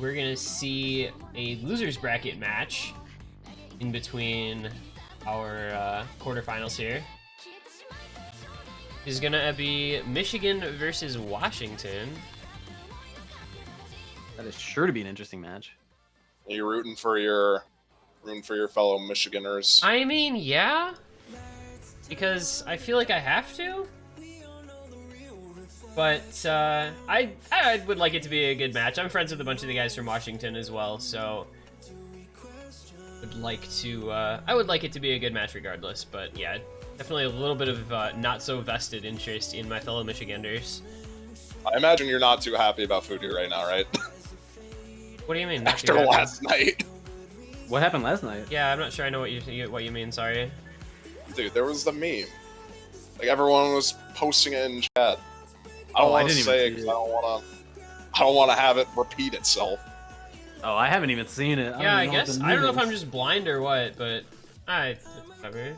we're gonna see a losers bracket match in between our quarterfinals here. Is gonna be Michigan versus Washington. That is sure to be an interesting match. Are you rooting for your fellow Michiganders? I mean, yeah, because I feel like I have to. But I would like it to be a good match. I'm friends with a bunch of the guys from Washington as well, so I would like it to be a good match regardless. But yeah, definitely a little bit of not so vested interest in my fellow Michiganders. I imagine you're not too happy about Fuji right now, right? What do you mean? After last night. What happened last night? Yeah, I'm not sure I know what you mean. Sorry. Dude, there was the meme. Like everyone was posting it in chat. I don't want to say it because I don't want to have it repeat itself. Oh, I haven't even seen it. Yeah, I guess I don't know if I'm just blind or what, but whatever.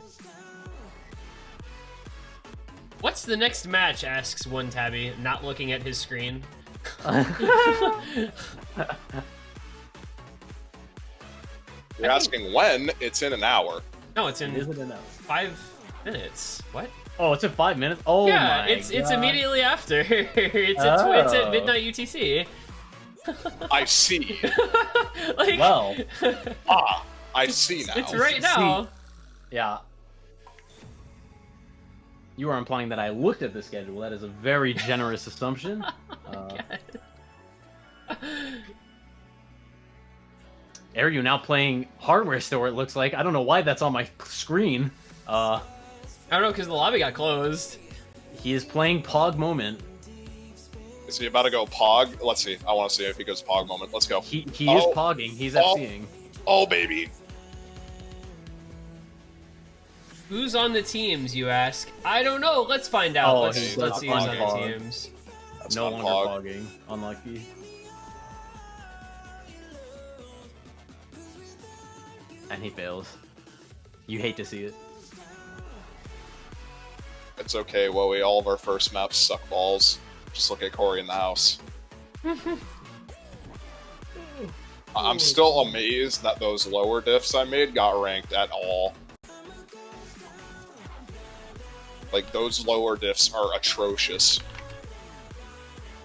What's the next match? Asks one tabby, not looking at his screen. You're asking when? It's in an hour. No, it's in Isn't it now? 5 minutes. What? Oh, it's in 5 minutes. Oh yeah, my it's God. immediately after. it's at midnight UTC. I see. Like, Well, I see now. it's right now. yeah. You are implying that I looked at the schedule. That is a very generous assumption. Are you now playing Hardware Store? It looks like. I don't know why that's on my screen. I don't know, because the lobby got closed. He is playing Pog Moment. Is he about to go Pog? Let's see. I want to see if he goes Pog Moment. Let's go. He is pogging. He's FCing. Oh, baby. Who's on the teams, you ask? I don't know. Let's find out. Oh, let's he's see who's on the Pog. teams. That's No not longer Pog. pogging. Unlucky. And he fails. You hate to see it. It's okay, Wowie. All of our first maps suck balls. Just look at Corey in the house. I'm still amazed that those lower diffs I made got ranked at all. Like, those lower diffs are atrocious.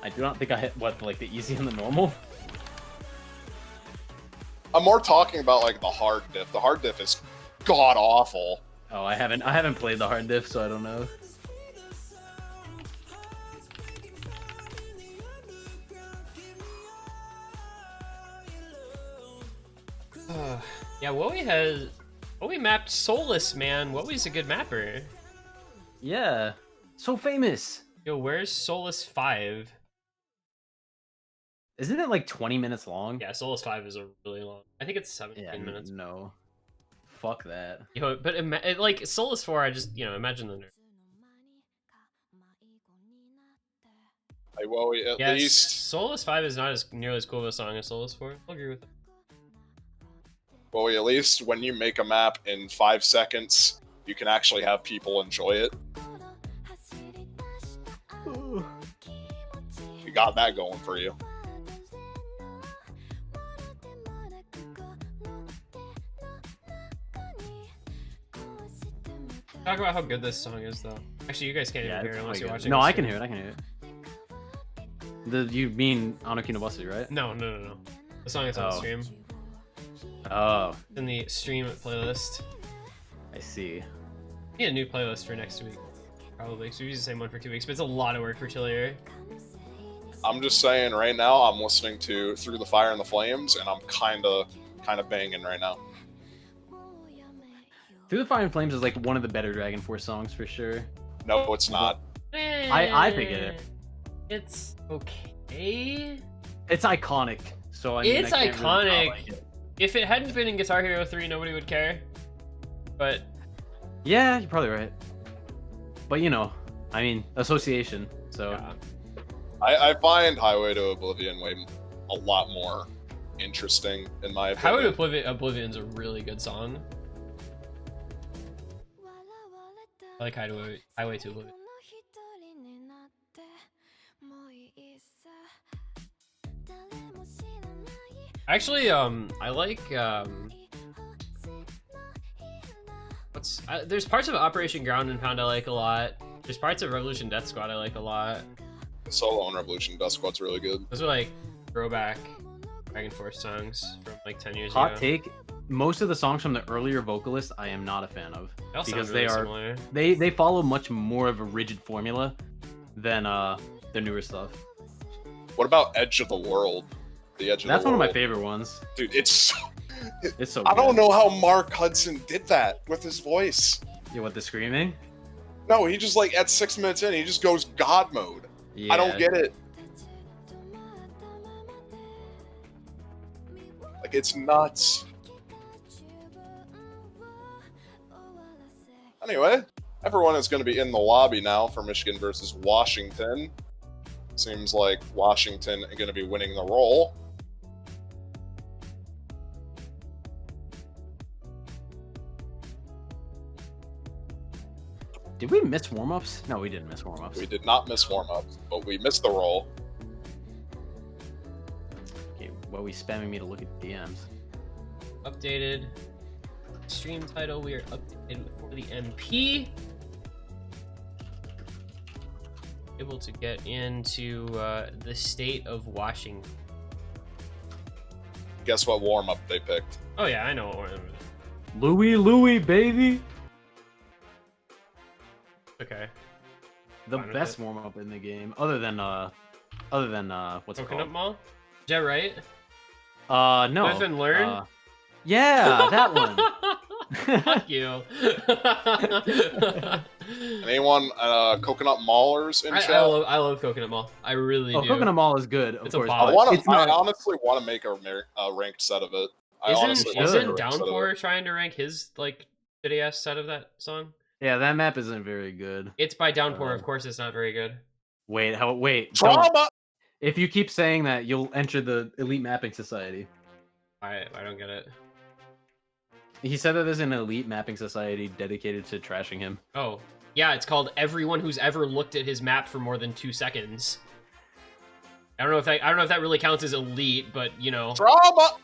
I do not think I hit, like the easy and the normal? I'm more talking about, like, the hard diff. The hard diff is god-awful. Oh, I haven't played the hard diff, so I don't know. Yeah, Wowie mapped Soulless, man. Wowie's a good mapper. Yeah. So famous. Yo, where's Soulless 5? Isn't it like 20 minutes long? Yeah, Soulless 5 is a really long. I think it's 17 minutes. No. Fuck that. Yo, but like Soulless 4, I just, imagine the nerd. Like, Wowie, at Yes, least... Soulless 5 is not as nearly as cool of a song as Soulless 4. I'll agree with that. Wowie, at least when you make a map in 5 seconds, you can actually have people enjoy it. You got that going for you. Talk about how good this song is, though. Actually, you guys can't even hear it unless you're watching. No, the I can stream. hear it. I can hear it. You mean Anokino Buster, right? No. The song is on the stream. Oh, In the stream playlist. I see. Need a new playlist for next week. Probably, because we use the same one for 2 weeks, but it's a lot of work for Chillier. I'm just saying, right now, I'm listening to Through the Fire and the Flames, and I'm kind of banging right now. Through the Fire and Flames is like one of the better Dragon Force songs for sure. No, it's not. I think it is. It's okay. It's iconic. So I mean, It's I can't really not iconic. like it. If it hadn't been in Guitar Hero 3, nobody would care. But Yeah, you're probably right. But I mean, association. So yeah. I find Highway to Oblivion a lot more interesting, in my opinion. Highway to Oblivion's a really good song. I like Highway to Oblivion. Actually, I like there's parts of Operation Ground and Pound I like a lot. There's parts of Revolution Death Squad I like a lot. The solo on Revolution Death Squad's really good. Those are like throwback Dragon Force songs from like 10 years Hot ago. take: most of the songs from the earlier vocalists I am not a fan of because Really they are similar. they follow much more of a rigid formula than the newer stuff. What about Edge of the World? The Edge of That's the one of World. my favorite ones. Dude, it's so... It's so I don't good. know how Mark Hudson did that with his voice. Yeah, what, the screaming? No, he just like at 6 minutes in, he just goes God mode. Yeah. I don't get it. Like, it's nuts. Anyway, everyone is going to be in the lobby now for Michigan versus Washington. Seems like Washington are going to be winning the roll. Did we miss warm-ups? No, we didn't miss warm-ups. We did not miss warm-ups, but we missed the roll. Okay, well, we spamming me to look at DMs. Updated stream title. We are updated for the MP. Able to get into the state of Washington. Guess what warm-up they picked? Oh yeah, I know. Louie, baby! Okay. The Fine with best it. warm-up in the game, other than what's it Coconut called? Mall? Is that right? No. Live and Learn? Yeah, that one. Fuck you. Anyone Coconut Maulers in I chat? love Coconut Mall. I really do. Coconut Mall is good, of It's a course. bop. but it's I not- honestly want to make a ranked set of it. I honestly want to make a Isn't ranked set of Downpour it. trying to rank his like shitty ass set of that song? Yeah, that map isn't very good. It's by Downpour, of course. It's not very good. Wait, wait. don't. Trauma! If you keep saying that, you'll enter the Elite Mapping Society. I don't get it. He said that there's an Elite Mapping Society dedicated to trashing him. Oh, yeah, it's called Everyone Who's Ever Looked at His Map for More Than 2 Seconds. I don't know if that really counts as elite, but you know, Trauma!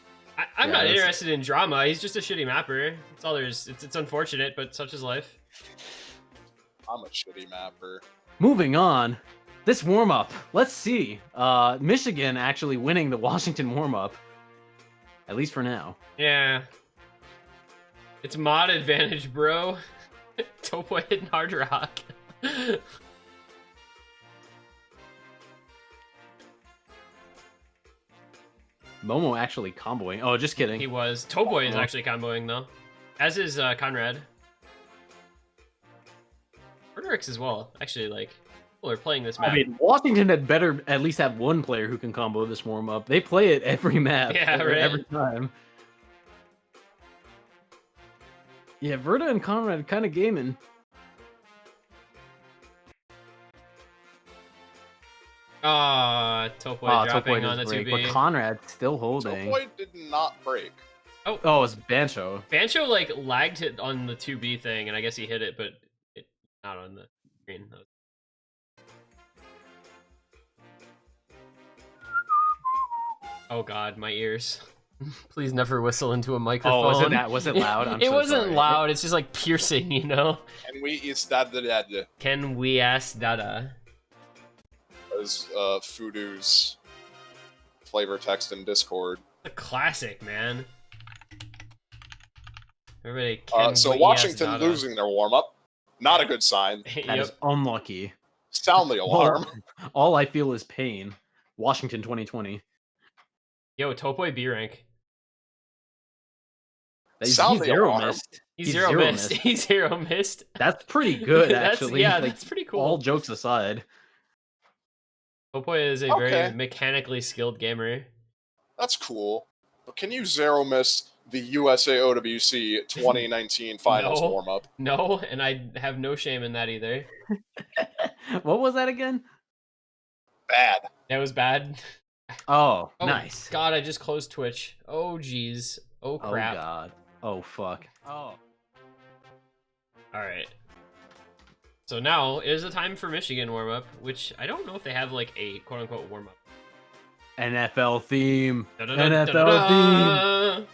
I'm Yeah, not that's- interested in drama. He's just a shitty mapper. That's all there's. It's unfortunate, but such is life. I'm a shitty mapper. Moving on. This warm-up. Let's see. Michigan actually winning the Washington warm-up. At least for now. Yeah. It's mod advantage, bro. Topo hitting hard rock. Momo actually comboing. Oh, just kidding. He was. Toboy is actually comboing though. As is Conrad. Murderix as well. Actually, like, people are playing this map. I mean, Washington had better at least have one player who can combo this warm-up. They play it every map. Yeah, every right. time. Yeah, Verda and Conrad kind of gaming. Topoy dropping on the does break, 2B. but Conrad still holding. Toy did not break. Oh, it's Bancho. Bancho like lagged it on the 2B thing, and I guess he hit it, but not on the screen. Oh god, my ears. Please never whistle into a microphone. Oh, was it loud? I'm it so wasn't sorry. loud, it's just like piercing, you know? And we is that the Can we ask Dada? as Fudu's flavor text in Discord. A classic, man. Everybody can So we ask Washington Dada? losing their warm up, not a good sign. That is unlucky. Sound the alarm. All I feel is pain. Washington 2020. Yo, Topoy B rank. He's Sound the zero alarm. missed. He's zero missed. He's zero missed. That's pretty good, That's- actually. yeah, Like, that's pretty cool. All jokes aside. Topoy is a Okay. very mechanically skilled gamer. That's cool. But can you zero miss the USA OWC 2019 finals No. warm up? No, and I have no shame in that either. What was that again? Bad. That was bad. Oh, Oh, nice. God, I just closed Twitch. Oh, jeez. Oh, Oh, crap. God. Oh, fuck. Oh. All right. So now it is a time for Michigan warm-up, which I don't know if they have like a quote-unquote warm-up. NFL theme. Da-da-dun, NFL theme.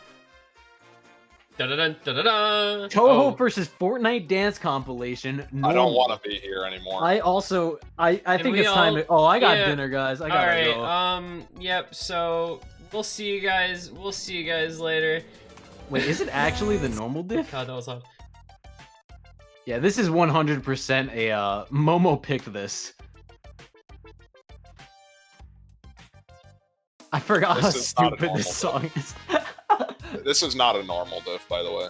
da-da-dun, da-da-dun. Toho versus Fortnite dance compilation. I don't normal. want to be here anymore. I also, I think we it's time all- to. Oh, I got yeah. dinner, guys. I All gotta right. go. Yep. So we'll see you guys. We'll see you guys later. Wait, is it actually the normal diff? God, that was loud. Yeah, this is 100% a Momo picked this. I forgot how This is not a stupid this normal song is. This is not a normal diff, by the way.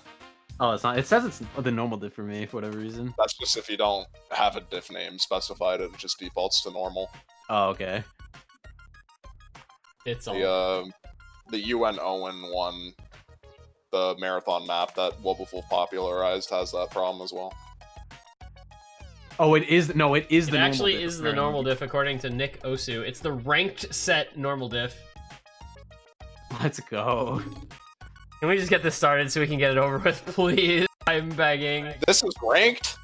Oh, it's not. It says it's the normal diff for me for whatever reason. That's just if you don't have a diff name specified, it just defaults to normal. Oh, okay. It's all. The UN Owen one, the marathon map that Wobbleful popularized, has that problem as well. Oh, it is. No, it is It the normal actually diff, is the apparently. normal diff according to Nick Osu. It's the ranked set normal diff. Let's go. Can we just get this started so we can get it over with, please? I'm begging. This is ranked?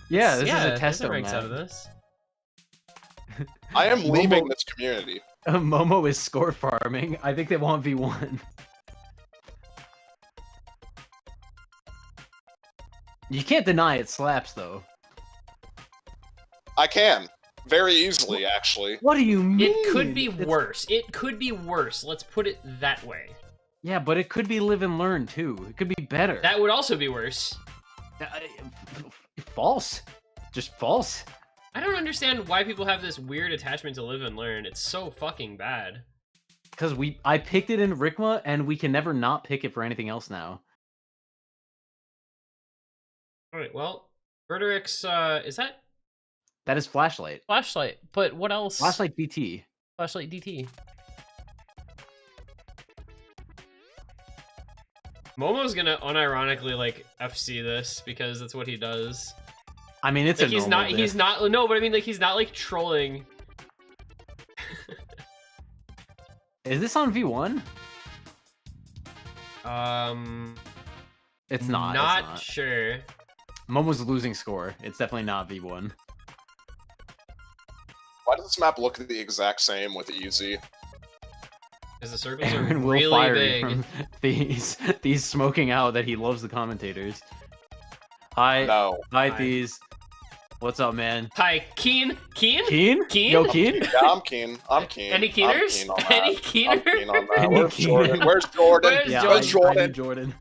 Yeah, this is a there's test no ranks map. out of this. I am leaving Momo- this community. Momo is score farming. I think they want V1. You can't deny it slaps, though. I can. Very easily, actually. What do you mean? It could be It's- worse. It could be worse. Let's put it that way. Yeah, but it could be live and learn, too. It could be better. That would also be worse. False. Just false. I don't understand why people have this weird attachment to live and learn. It's so fucking bad. Because I picked it in Rikma, and we can never not pick it for anything else now. Alright, well, Verderix, is that That is Flashlight. Flashlight? But what else? Flashlight DT. Flashlight DT. Momo's gonna unironically, like, FC this, because that's what he does. I mean, it's Like, a he's normal not, diff. he's not, no, but I mean, like, he's not, like, trolling. Is this on V1? It's not. Not it's not. sure. Momo's losing score. It's definitely not V1. Why does this map look the exact same with Easy? Because the circles are Aaron will really fire big. from these smoking out that he loves the commentators. Hi, No. hi, Hi. these. What's up, man? Hi, Keen? Keen? Keen? Keen? Yo, Keen? Yeah, I'm keen. I'm keen. Any I'm Keeners? keen on that. Any I'm Keener? keen on that. Any Where's Keener? Jordan? Where's Jordan? Where's Yeah, Where's Jordan? I need Jordan? Jordan.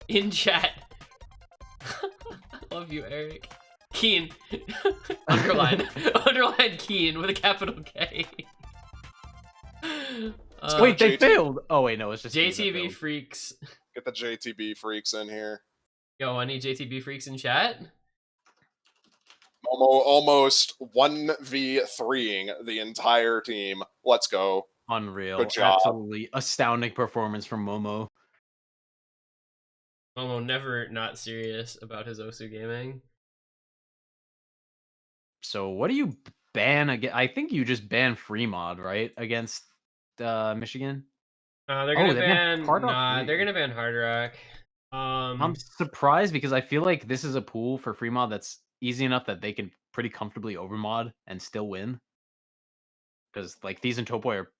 In chat. Love you, Eric. Keen. Underline. Underline Keen with a capital K. Wait, they JT. failed. Oh wait, no, it's just Keen that JTV failed. freaks. Get the JTB freaks in here. Yo, any JTB freaks in chat? Almost 1v3ing the entire team. Let's go. Unreal. Good job. Absolutely astounding performance from Momo. Momo never not serious about his Osu gaming. So what do you ban again? I think you just ban free mod, right? Against Michigan. They're gonna they ban. banned Hard Rock Nah, Three. they're gonna ban Hard Rock. I'm surprised because I feel like this is a pool for free mod that's easy enough that they can pretty comfortably overmod and still win. Because like these and Topoy are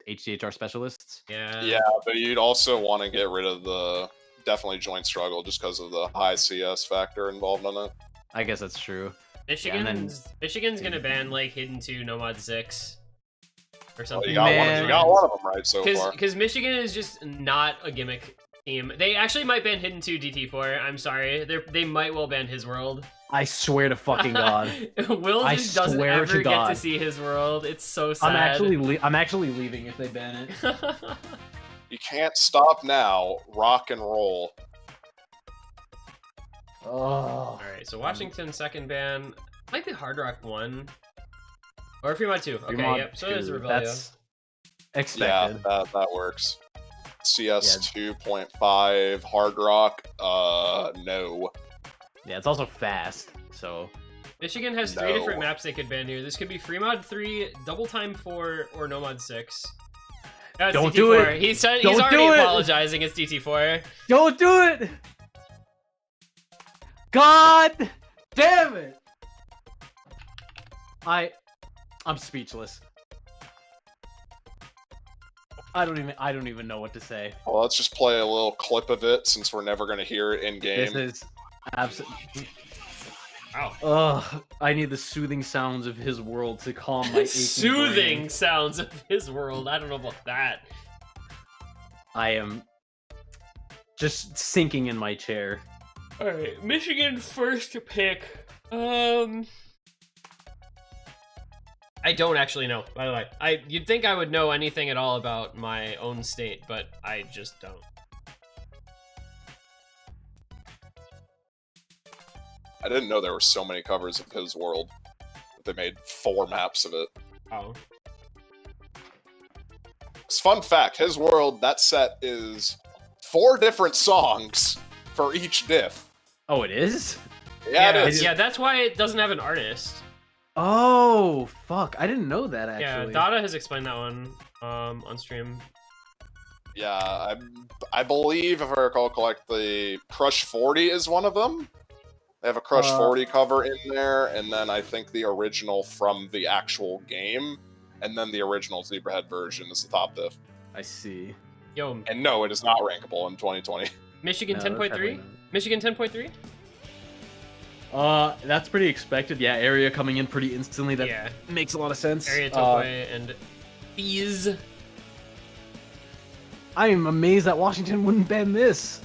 HDHR specialists. Yeah, but you'd also want to get rid of the definitely joint struggle just because of the high CS factor involved in it. I guess that's true. Michigan's gonna ban like Hidden 2 Nomad 6 or Well, something. you got one of them right so far. Because Michigan is just not a gimmick team. They actually might ban Hidden 2 DT4. I'm sorry. They might well ban His World. I swear to fucking God. Will I just doesn't swear to ever get to God. see His World. It's so sad. I'm actually leaving if they ban it. You can't stop now. Rock and roll. Oh. Alright, so Washington second ban. Might be Hard Rock 1. Or Fremont 2. Okay, Fremont yep. So there's 2, Rebellion. That's expected. Yeah, that works. CS 2.5 Hard Rock. No. Yeah, it's also fast. So Michigan has 3 No. different maps they could ban here. This could be Fremont 3, Double Time 4, or Nomad 6. No, it's Don't DT4. do it. He's Don't already do it. apologizing. It's DT4. don't do it. God damn it. I'm speechless. I don't even know what to say. Well, let's just play a little clip of it since we're never gonna hear it in game. This is absolutely. Wow. Ugh, I need the soothing sounds of his world to calm my aching Soothing brain. sounds of his world. I don't know about that. I am just sinking in my chair. All right, Michigan first pick. I don't actually know, by the way. You'd think I would know anything at all about my own state, but I just don't. I didn't know there were so many covers of his world. They made 4 maps of it. Oh. Fun fact, his world, that set is 4 different songs for each diff. Oh, it is? Yeah, it is. Yeah, that's why it doesn't have an artist. Oh, fuck. I didn't know that, actually. Yeah, Dada has explained that one on stream. Yeah, I believe, if I recall correctly, Crush 40 is one of them. They have a Crush 40 cover in there, and then I think the original from the actual game, and then the original Zebrahead version is the top diff. I see. Yo, And no, it is not rankable in 2020. Michigan No, 10.3? Michigan 10.3? That's pretty expected. Yeah, area coming in pretty instantly. That Yeah. makes a lot of sense. Area Topai and Fees. I am amazed that Washington wouldn't ban this.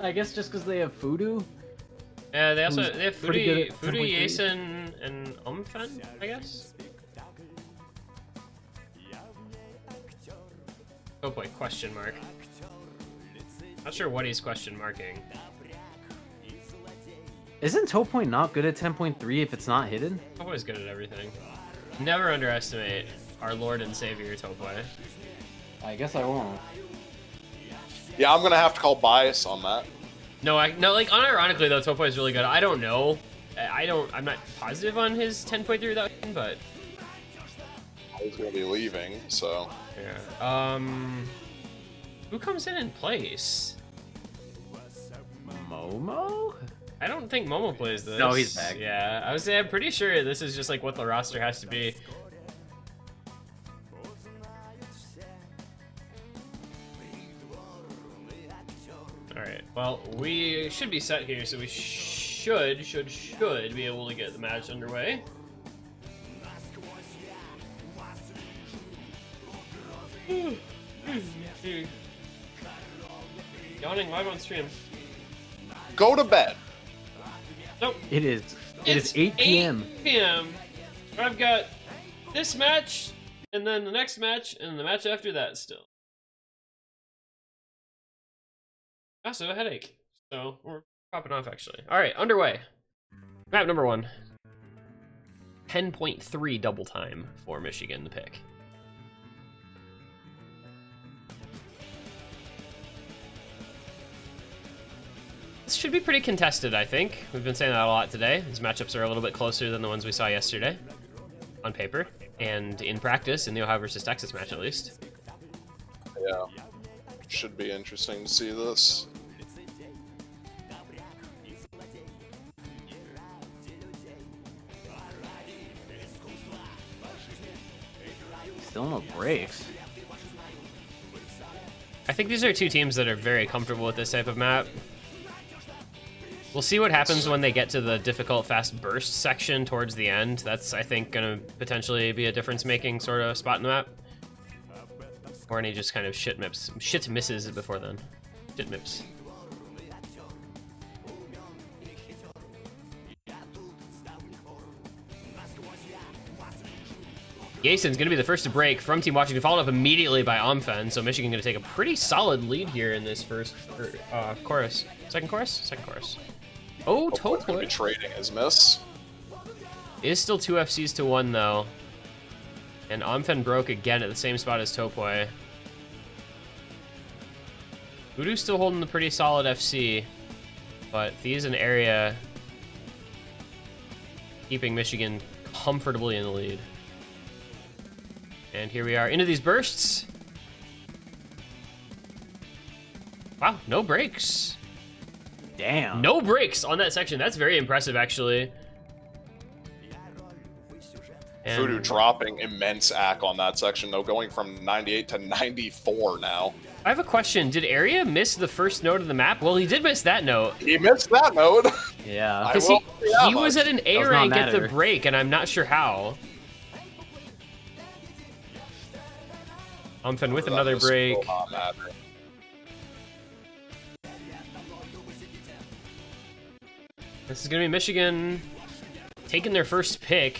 I guess just because they have Fudu. They also Who's they have pretty good at Fudu 10.3. Yasen and Omfen, I guess. Oh boy, question mark. Not sure what he's question marking. Isn't Toe Point not good at 10.3 if it's not hidden? Topoi's good at everything. Never underestimate our Lord and Savior Topoi. I guess I won't. Yeah, I'm gonna have to call bias on that. No, like unironically though, Topoi is really good. I don't know. I'm not positive on his 10.3 without him, but He's gonna be leaving, so. yeah. Who comes in place? Momo? I don't think Momo plays this. No, he's back. Yeah, I was saying I'm pretty sure this is just like what the roster has to be. All right. Well, we should be set here, so we should be able to get the match underway. Yawning live on stream. Go to bed. Nope. It is 8 p.m. 8 p.m. I've got this match, and then the next match, and the match after that still. Also a headache. So we're popping off actually. Alright, underway. Map number 1. 10.3 double time for Michigan, the pick. This should be pretty contested, I think. We've been saying that a lot today. These matchups are a little bit closer than the ones we saw yesterday. On paper. And in practice, in the Ohio versus Texas match at least. Yeah. Should be interesting to see this. Still no breaks. I think these are two teams that are very comfortable with this type of map. We'll see what happens when they get to the difficult fast burst section towards the end. That's, I think, gonna potentially be a difference-making sort of spot in the map. Or any just kind of shit misses before then. Shit mips. Yasen's gonna be the first to break from Team Washington, followed up immediately by Omfen. So Michigan gonna take a pretty solid lead here in this first chorus. Second chorus? Second chorus. Oh, Topoi's gonna be Topoi trading his miss. is still 2 FCs to 1 though. And Omfen broke again at the same spot as Topoi. Voodoo's still holding the pretty solid FC, but Thieves and Area keeping Michigan comfortably in the lead. And here we are into these bursts. Wow, no breaks. Damn. No breaks on that section. That's very impressive, actually. Fudu dropping immense AC on that section, though, going from 98 to 94 now. I have a question. Did Area miss the first note of the map? Well, he did miss that note. He missed that note. Yeah. Because he was at an A rank at the break, and I'm not sure how. Umphin with another break. This is going to be Michigan taking their first pick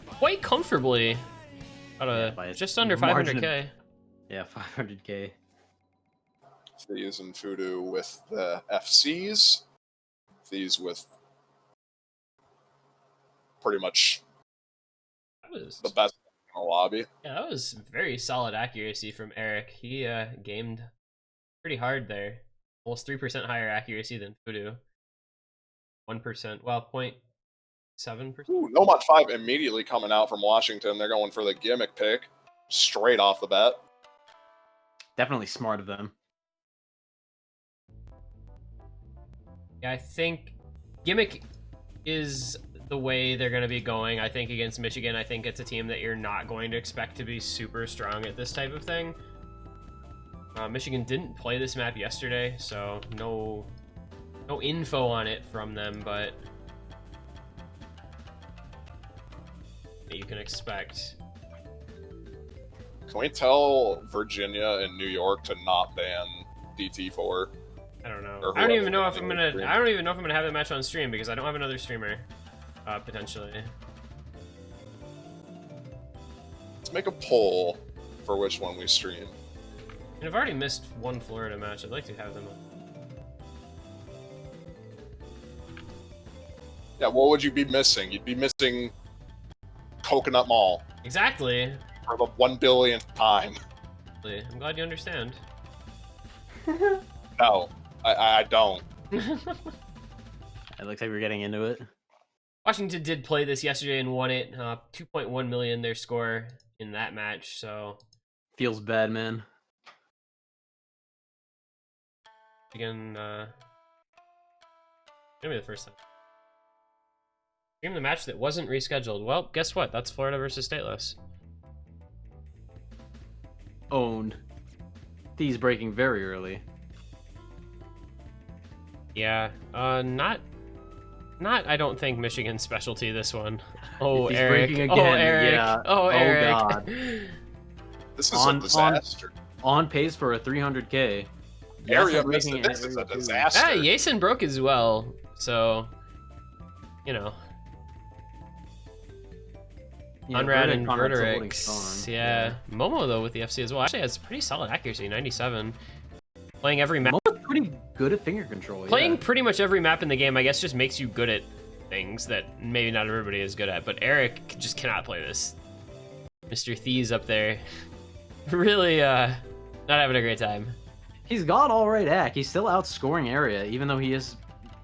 quite comfortably. Just under 500K. Yeah, 500K. These and Fudu with the FCs. These with pretty much the best in the lobby. Yeah, that was very solid accuracy from Eric. He gamed pretty hard there. Almost 3% higher accuracy than Fudu. 1%, well, 0.7%. Ooh, Nomad 5 immediately coming out from Washington. They're going for the gimmick pick straight off the bat. Definitely smart of them. Yeah, I think gimmick is the way they're going to be going. I think against Michigan, I think it's a team that you're not going to expect to be super strong at this type of thing. Michigan didn't play this map yesterday, so no info on it from them, but you can expect. Can we tell Virginia and New York to not ban DT4? I don't know. I don't even know if I'm gonna have the match on stream because I don't have another streamer, potentially. Let's make a poll for which one we stream. And I've already missed one Florida match. I'd like to have them on. Yeah, what would you be missing? You'd be missing Coconut Mall. Exactly. For the 1 billionth time. I'm glad you understand. No, I don't. It looks like we're getting into it. Washington did play this yesterday and won it. 2.1 million their score in that match, so feels bad, man. Again, maybe the first time. Game the match that wasn't rescheduled. Well, guess what? That's Florida versus Stateless. Owned. These breaking very early. Yeah, not I don't think Michigan's specialty this one. Oh, He's Eric. breaking Oh, again. Eric. Yeah. Oh, Eric. God. This is a disaster. On pace for a 300K. Area missing. This is a disaster. Ah, Yasin broke as well, so you know. Yeah, Conrad and Conrad's Verderix. Yeah. Momo though with the FC as well. Actually has pretty solid accuracy, 97. Playing every map. Momo's pretty good at finger control. Playing pretty much every map in the game, I guess, just makes you good at things that maybe not everybody is good at. But Eric just cannot play this. Mr. Thies up there, really not having a great time. He's got all right act. He's still outscoring Area, even though he is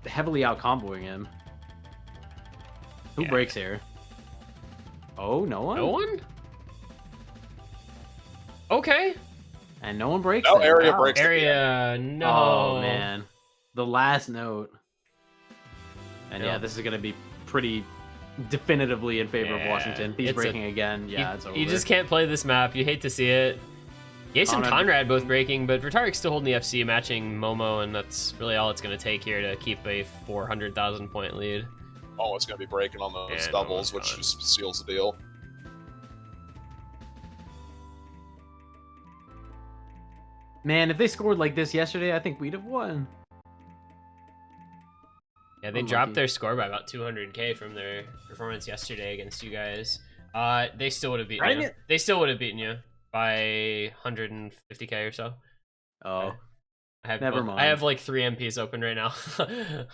heavily out comboing him. Who breaks here? Oh, no one? No one? Okay. And no one breaks. No, Area breaks. Area, no. Oh, man. The last note. And yeah, this is going to be pretty definitively in favor of Washington. He's breaking again. Yeah, it's over. You just can't play this map. You hate to see it. Yace and Conrad both breaking, but Vertarik's still holding the FC, matching Momo, and that's really all it's going to take here to keep a 400,000 point lead. Oh, it's going to be breaking on those doubles, which just seals the deal. Man, if they scored like this yesterday, I think we'd have won. Yeah, they dropped their score by about 200K from their performance yesterday against you guys. They still would have beaten you. They still would have beaten you by 150K or so. Oh. Never mind. I have like 3 MPs open right now.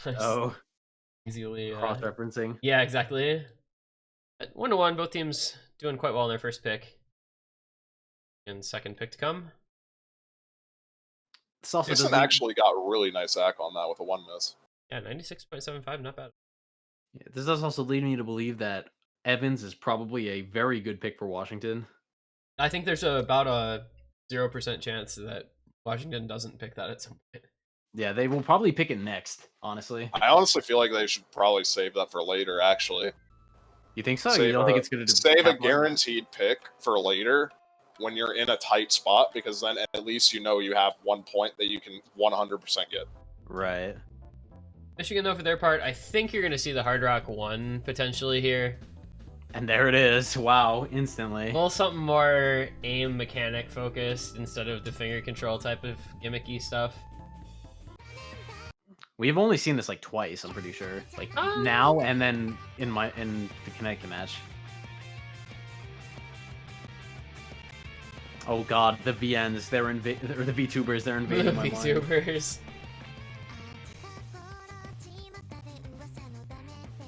Oh. Easily cross-referencing. Yeah, exactly. 1-1, both teams doing quite well in their first pick. And second pick to come. Jason actually got really nice act on that with a 1 miss. Yeah, 96.75, not bad. Yeah, this does also lead me to believe that Evans is probably a very good pick for Washington. I think there's about a 0% chance that Washington doesn't pick that at some point. Yeah, they will probably pick it next, honestly. I honestly feel like they should probably save that for later, actually. You think so? You don't think it's going to save a guaranteed pick for later when you're in a tight spot, because then at least you know you have 1 point that you can 100% get. Right. Michigan, though, for their part, I think you're going to see the Hard Rock 1 potentially here. And there it is. Wow, instantly. Well, something more aim mechanic focused instead of the finger control type of gimmicky stuff. We've only seen this like twice, I'm pretty sure. Like now and then in the Connecticut match. Oh god, the VNs, or the VTubers, they're invading my mind. VTubers.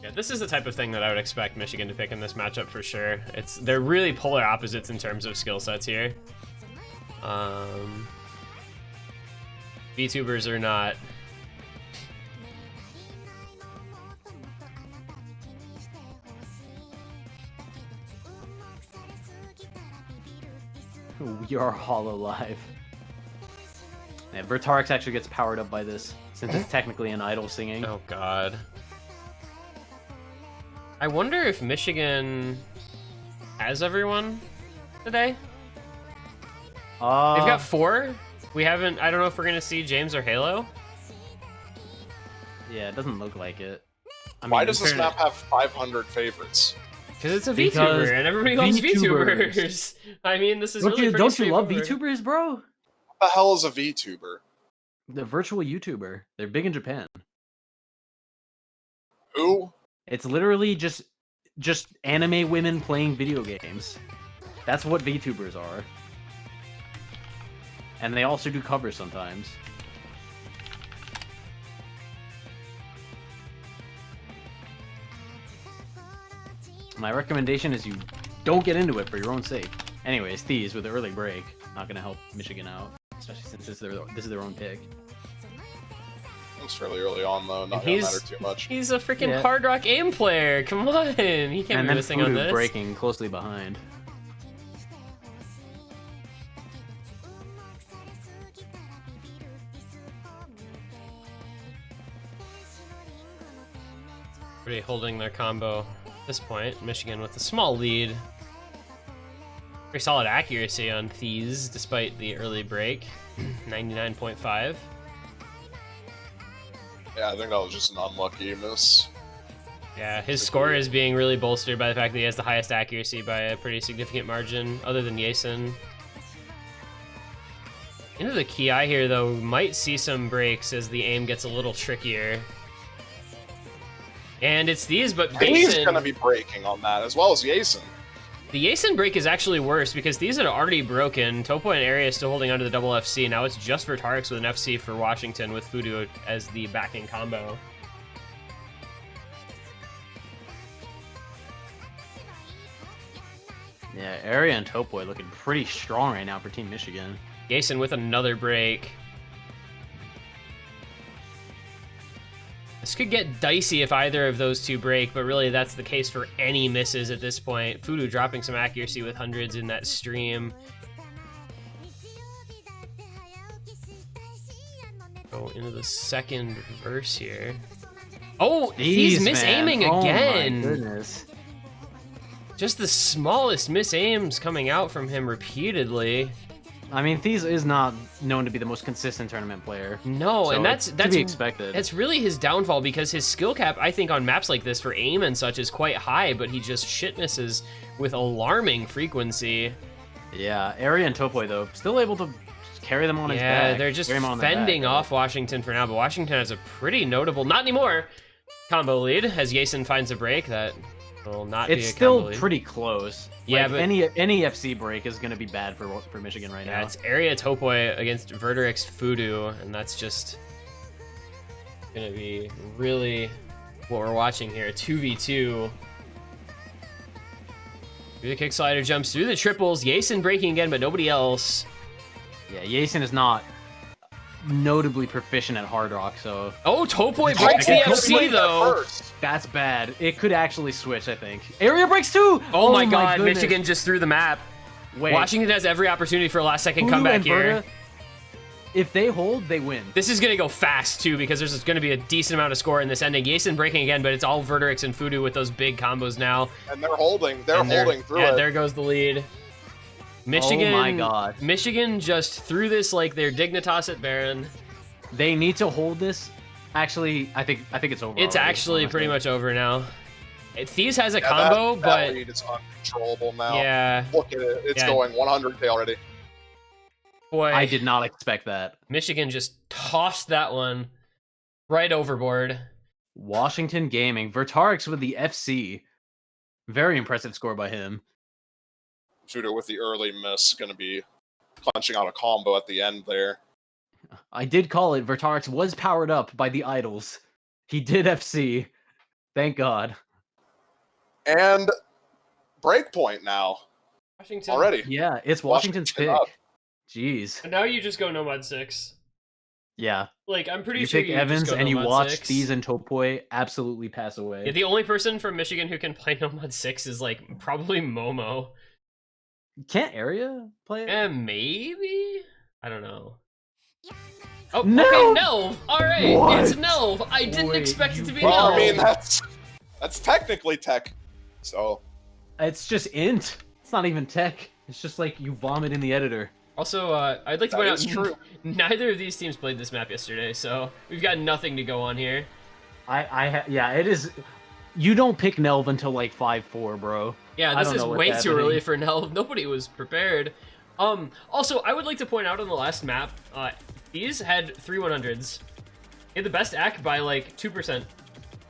Yeah, this is the type of thing that I would expect Michigan to pick in this matchup for sure. They're really polar opposites in terms of skill sets here. VTubers are not. We are hololive. Yeah, Vertarix actually gets powered up by this, since it's technically an idol singing. Oh god. I wonder if Michigan has everyone today? They've got 4. We haven't. I don't know if we're gonna see James or Halo. Yeah, it doesn't look like it. I mean, why does this map have 500 favorites? Because it's a VTuber and everybody loves VTubers. I mean, this is don't you love VTubers, bro? What the hell is a VTuber? The virtual YouTuber. They're big in Japan. Who? It's literally just anime women playing video games. That's what VTubers are. And they also do covers sometimes. My recommendation is you don't get into it for your own sake. Anyways, Thieves with the early break, not gonna help Michigan out, especially since this is their own pick. It's fairly early on though, not gonna matter too much. He's a freaking Hard Rock aim player. Come on, he can't be missing on this. Breaking closely behind. Pretty holding their combo. At this point, Michigan with a small lead. Very solid accuracy on Thieves despite the early break. 99.5. Yeah, I think that was just an unlucky miss. Yeah, his score is being really bolstered by the fact that he has the highest accuracy by a pretty significant margin, other than Yasin. Into the Ki here, though, we might see some breaks as the aim gets a little trickier. And it's these, but he's gonna be breaking on that, as well as Yasin. The Yasin break is actually worse because these had already broken. Topo and Area is still holding onto the double FC. Now it's just Vertarix with an FC for Washington with Fudu as the backing combo. Yeah, Area and Topo looking pretty strong right now for Team Michigan. Yasin with another break. This could get dicey if either of those two break, but really that's the case for any misses at this point. Fudu dropping some accuracy with hundreds in that stream. Go into the second verse here. Oh, he's misaiming again. Oh my goodness. Just the smallest misaims coming out from him repeatedly. I mean, Thieves is not known to be the most consistent tournament player. No, so and that's to be expected. That's really his downfall because his skill cap, I think, on maps like this for aim and such is quite high, but he just shit misses with alarming frequency. Yeah, Area and Topoi, though, still able to carry them on his back. Yeah, they're just fending off Washington for now, but Washington has a pretty notable, not anymore, combo lead as Yasin finds a break that will not be a combo lead. It's still pretty close. Yeah, like, but any FC break is going to be bad for Michigan right now. Yeah, it's Area Topoi against Vertarix Fudu, and that's just going to be really what we're watching here. 2v2. Through the kick slider, jumps through the triples. Yasin breaking again, but nobody else. Yeah, Yasin is not notably proficient at Hard Rock, so... Oh, Topoi breaks the FC, though! That's bad. It could actually switch, I think. Area breaks too! Oh my god, Michigan just threw the map. Wait. Washington has every opportunity for a last-second comeback here. If they hold, they win. This is going to go fast, too, because there's going to be a decent amount of score in this ending. Yason breaking again, but it's all Vertex and Fudu with those big combos now. And they're holding. They're holding through it. There goes the lead. Michigan, oh my god. Michigan just threw this like their Dignitas at Baron. They need to hold this. Actually, I think it's over. It's already, actually honestly. pretty much over now. Thieves has a combo, that but lead is uncontrollable now. yeah, Look at it. It's going 100K already. boy, I did not expect that. Michigan just tossed that one right overboard. Washington Gaming. Vertarix with the FC. Very impressive score by him. Fudo with the early miss, going to be punching out a combo at the end there. I did call it. Vertarix was powered up by the idols. He did FC. Thank God. And breakpoint now. Washington Already. Yeah, it's Washington's pick. Washington up. Jeez. And now you just go Nomad 6. Yeah. Like, I'm pretty You sure pick you Evans just go and you Nomad watch 6. Thieves and Topoi absolutely pass away. Yeah, the only person from Michigan who can play Nomad 6 is, like, probably Momo. Can't Area play it? And maybe? I don't know. Oh, No! okay, Nelv! Alright, What? it's Nelv! I didn't Wait, expect it to be you- Well, Nelv! I mean, that's technically tech. So, It's just int. It's not even tech. It's just like you vomit in the editor. Also, I'd like to That point out, is true. neither of these teams played this map yesterday, so we've got nothing to go on here. Yeah, it is. You don't pick Nelv until like 5-4, bro. Yeah, I this don't is know what's way too happening. early for Nelv. Nobody was prepared. Also, I would like to point out on the last map, these had 3 100s. He had the best AC by like 2%,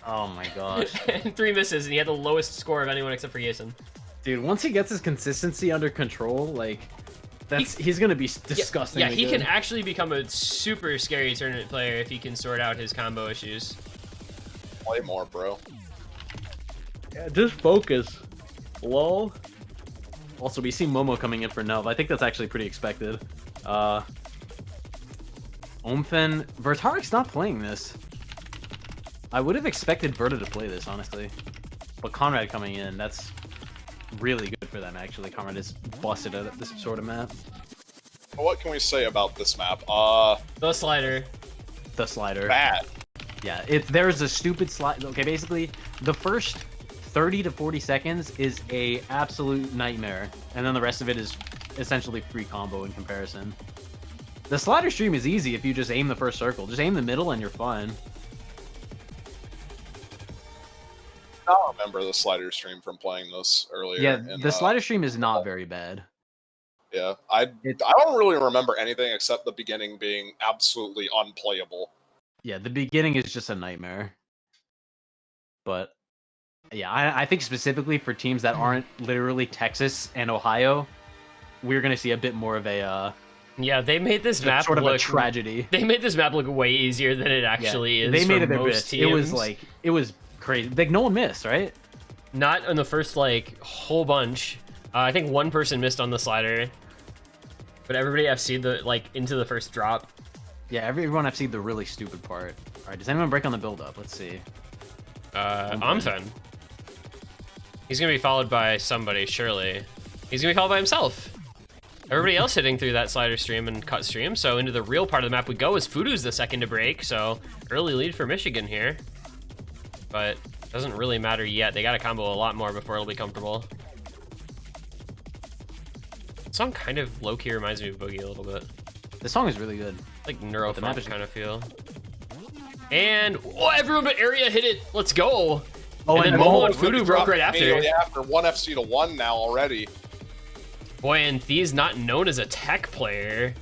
Oh my gosh. and 3 misses, and he had the lowest score of anyone except for Yason. Dude, once he gets his consistency under control, like, he's gonna be disgusting. Yeah, he can actually become a super scary tournament player if he can sort out his combo issues. play more, bro. Yeah, just focus. Lol. Also, we see Momo coming in for Nelv. I think that's actually pretty expected. Omfen. Vertarik's not playing this. I would have expected Verta to play this, honestly. But Conrad coming in, that's really good for them, actually. Conrad is busted at this sort of map. What can we say about this map? The slider. The slider. Bad. Yeah, there's a stupid slide. Okay, basically, the first 30 to 40 seconds is a absolute nightmare, and then the rest of it is essentially free combo in comparison. The slider stream is easy if you just aim the first circle. Just aim the middle and you're fine. I don't remember the slider stream from playing this earlier. Yeah, the slider stream is not very bad. Yeah, I don't really remember anything except the beginning being absolutely unplayable. Yeah, the beginning is just a nightmare. But yeah, I think specifically for teams that aren't literally Texas and Ohio, we're gonna see a bit more of a Yeah, they made this map sort of look a tragedy. They made this map look way easier than it actually is. They made for it a most bit. teams. It was crazy. Like no one missed, right? Not on the first like whole bunch. I think one person missed on the slider, but everybody FC'd the like into the first drop. Yeah, everyone FC'd the really stupid part. All right, does anyone break on the build up? Let's see. Omfen. He's gonna be followed by somebody, surely. He's gonna be followed by himself. Everybody else hitting through that slider stream and cut stream. So into the real part of the map we go as Fudu's the second to break. So early lead for Michigan here. But doesn't really matter yet. They gotta combo a lot more before it'll be comfortable. This song kind of low-key reminds me of Boogie a little bit. This song is really good. Like the map neurofunk is- kind of feel. And everyone but Area hit it. Let's go. Oh, and then and Momo and Really Fudu broke dropped right after. immediately after 1FC to 1 now already. Boy, and Thee's not known as a tech player.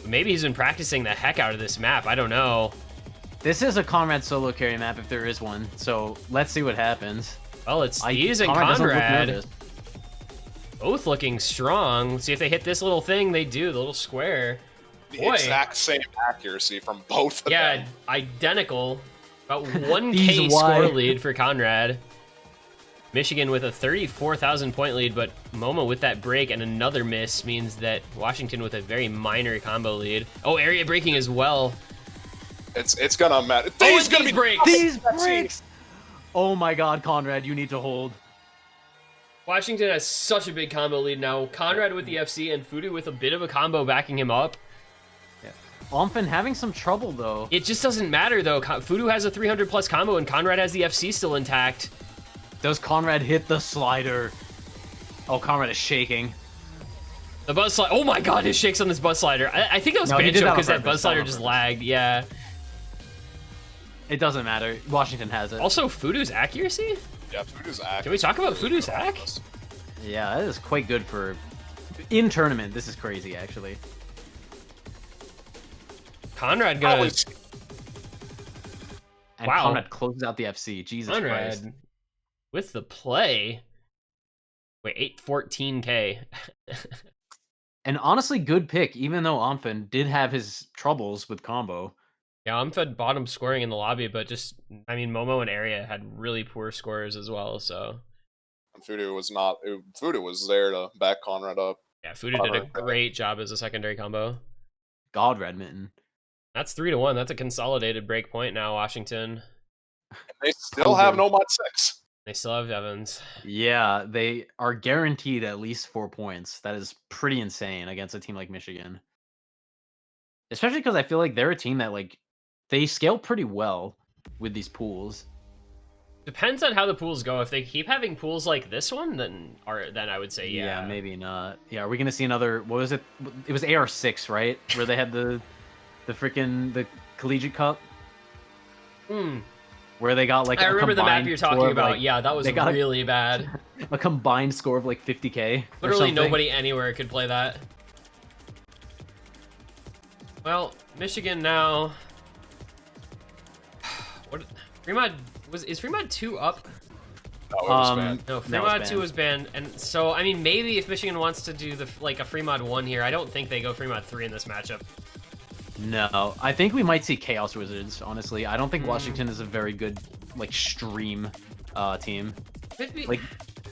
Maybe he's been practicing the heck out of this map. I don't know. This is a Conrad solo carry map if there is one. So let's see what happens. Well, it's Thee's and doesn't look Conrad. nervous. Both looking strong. Let's see if they hit this little thing. They do, the little square. The Boy. exact same accuracy from both of Yeah, them. identical. About 1K These score Y. lead for Conrad. Michigan with a 34,000 point lead, but Momo with that break and another miss means that Washington with a very minor combo lead. Oh, area breaking as well. It's gonna matter. Oh, He's and gonna these be breaks. These breaks! Oh my god, Conrad, you need to hold. Washington has such a big combo lead now. Conrad with the FC and Fudu with a bit of a combo backing him up. Omfen having some trouble, though. It just doesn't matter, though. Fudu has a 300+ combo, and Conrad has the FC still intact. Does Conrad hit the slider? Oh, Conrad is shaking. The buzz slider. Oh my god, his shakes on this buzz slider. I think that was Bancho because that buzz slider just lagged. Yeah. It doesn't matter. Washington has it. Also, Fudu's accuracy? Yeah, Fudu's accuracy. Can we talk about Fudu's hack? Yeah, that is quite good for... In tournament, this is crazy, actually. Conrad gonna... And wow. Conrad closes out the FC. Jesus Christ. With the play. Wait, 814k. And honestly, good pick, even though Omfen did have his troubles with combo. Yeah, Omfen bottom scoring in the lobby, but just, I mean, Momo and Area had really poor scores as well, so. And Fudu was not, Fudu was there to back Conrad up. Yeah, Fudu did a great job as a secondary combo. God, Redmitten. That's 3-1. That's a consolidated break point now, Washington. And they still have no mod 6. They still have Evans. Yeah, they are guaranteed at least 4 points. That is pretty insane against a team like Michigan. Especially because I feel like they're a team that, like, they scale pretty well with these pools. Depends on how the pools go. If they keep having pools like this one, then I would say yeah. Yeah, maybe not. Yeah, are we gonna see another? What was it? It was AR6, right? Where they had the collegiate cup. Where they got like I remember the map you're talking about. Like, yeah, that was really bad. A combined score of like 50k. Literally nobody anywhere could play that. Well, Michigan now. What? Fremont is Fremont 2 up? No, it was banned. No, Fremont 2 was banned, and so I mean maybe if Michigan wants to do like a Fremont 1 here, I don't think they go Fremont 3 in this matchup. No, I think we might see Chaos Wizards. Honestly, I don't think Washington is a very good like stream team. Like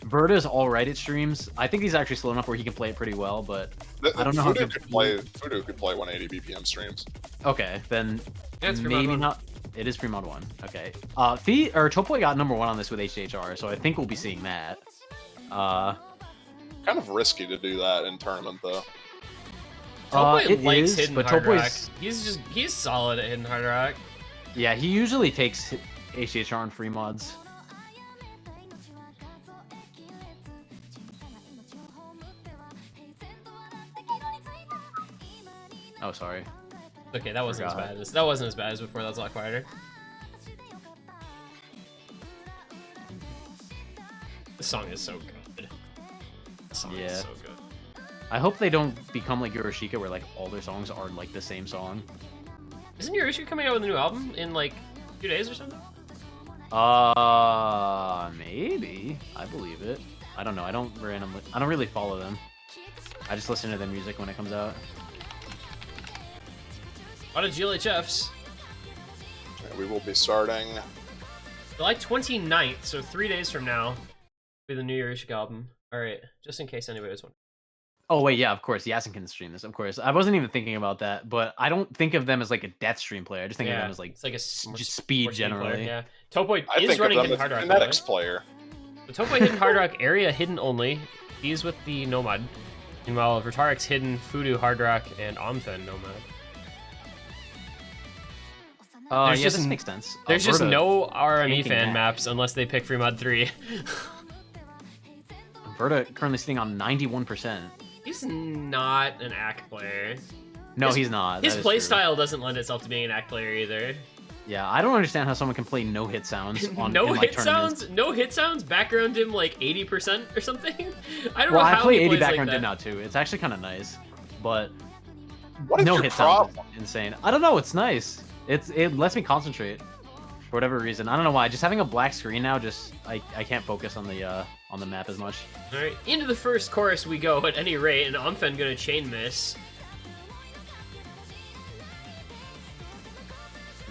Verta's all right at streams. I think he's actually slow enough where he can play it pretty well, but I don't know how Fudu could play 180 BPM streams. Okay, then maybe not. It is Fremont 1. Okay. Topoy got number 1 on this with HHR, so I think we'll be seeing that. Kind of risky to do that in tournament though. Topoy likes hidden hard rock. He's solid at hidden hard rock. Yeah, he usually takes HHR and free mods. Oh, sorry. Okay, that wasn't as bad as before. That was a lot quieter. The song is so good. The song is so good. I hope they don't become like Yorushika, where like all their songs are like the same song. Isn't Yorushika coming out with a new album in like 2 days or something? Maybe. I believe it. I don't know. I don't really follow them. I just listen to their music when it comes out. A lot of GLHFs. We will be starting July 29th, so 3 days from now, will be the new Yorushika album. Alright, just in case anybody was wondering. Oh, wait, yeah, of course. Yasin can stream this, of course. I wasn't even thinking about that, but I don't think of them as like a death stream player. I just think of them as like, it's like just speed generally. Player, yeah. Topoy is running Hidden Hard Rock. Kinetics player. The Topoy Hidden Hard Rock area hidden only. He's with the Nomad. Meanwhile, Vertarix hidden, Fudu Hard Rock, and Omfen Nomad. This makes sense. There's just no RME fan maps unless they pick Fremod 3. Verta currently sitting on 91%. He's not an ACK player. No, he's not. His playstyle doesn't lend itself to being an ACK player either. Yeah, I don't understand how someone can play no hit sounds on no hit sounds. No hit sounds. Background dim like 80% or something. I don't know how I play 80 background like dim now too. It's actually kind of nice, but what is no your hit problem? sounds is insane. I don't know. It's nice. It lets me concentrate for whatever reason. I don't know why. Just having a black screen now, I can't focus on the map as much. All right, into the first chorus we go at any rate, and Omfen gonna chain miss.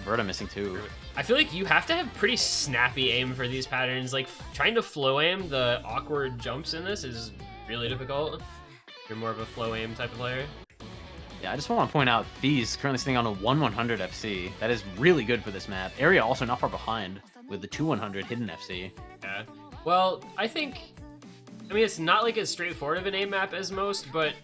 Verta missing too. I feel like you have to have pretty snappy aim for these patterns. Like trying to flow aim the awkward jumps in this is really difficult. You're more of a flow aim type of player. Yeah, I just want to point out these currently sitting on a 1-100 FC. That is really good for this map. Area also not far behind with the 2-100 hidden FC. Yeah. Well, I mean, it's not like as straightforward of an aim map as most, but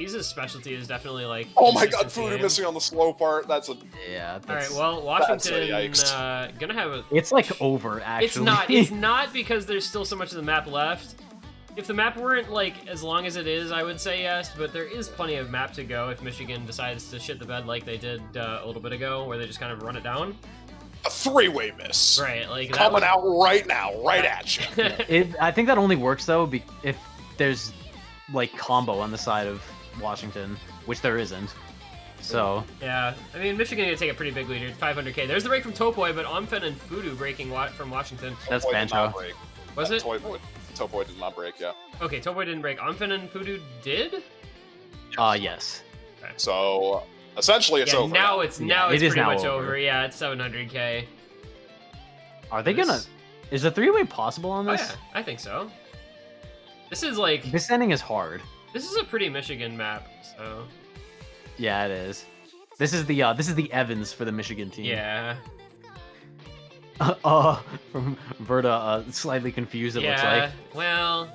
Thies' specialty is definitely like. Oh my god, consistent Fudu game. missing on the slow part. That's a. Yeah. All right, That's, well, that's a Washington yikes. gonna have a. it's like over actually. It's not. It's not because there's still so much of the map left. If the map weren't like as long as it is, I would say yes. But there is plenty of map to go if Michigan decides to shit the bed like they did a little bit ago, where they just kind of run it down. A three-way miss. Right, like that Coming would- out right now, right at you. I think that only works though if there's like combo on the side of Washington, which there isn't. So Yeah, I mean Michigan gonna take a pretty big lead here. 500k. There's the break from Topoi, but Amphen and Fudu breaking from Washington. that's Toy did not Bancho. break. Was it? Toy did not break, yeah. Okay, Topoi didn't break. Amphen and Fudu did. Yes. So essentially, it's Yeah, over. now it's Yeah, now it it's is pretty now much over. over. Yeah, it's 700k. Are they gonna? Is a three-way possible on Oh this? yeah, I think so. This is like This ending is hard. this is a pretty Michigan map, so Yeah, it is. This is the Evans for the Michigan team. yeah. From Verda, slightly confused. It looks Yeah, like. well,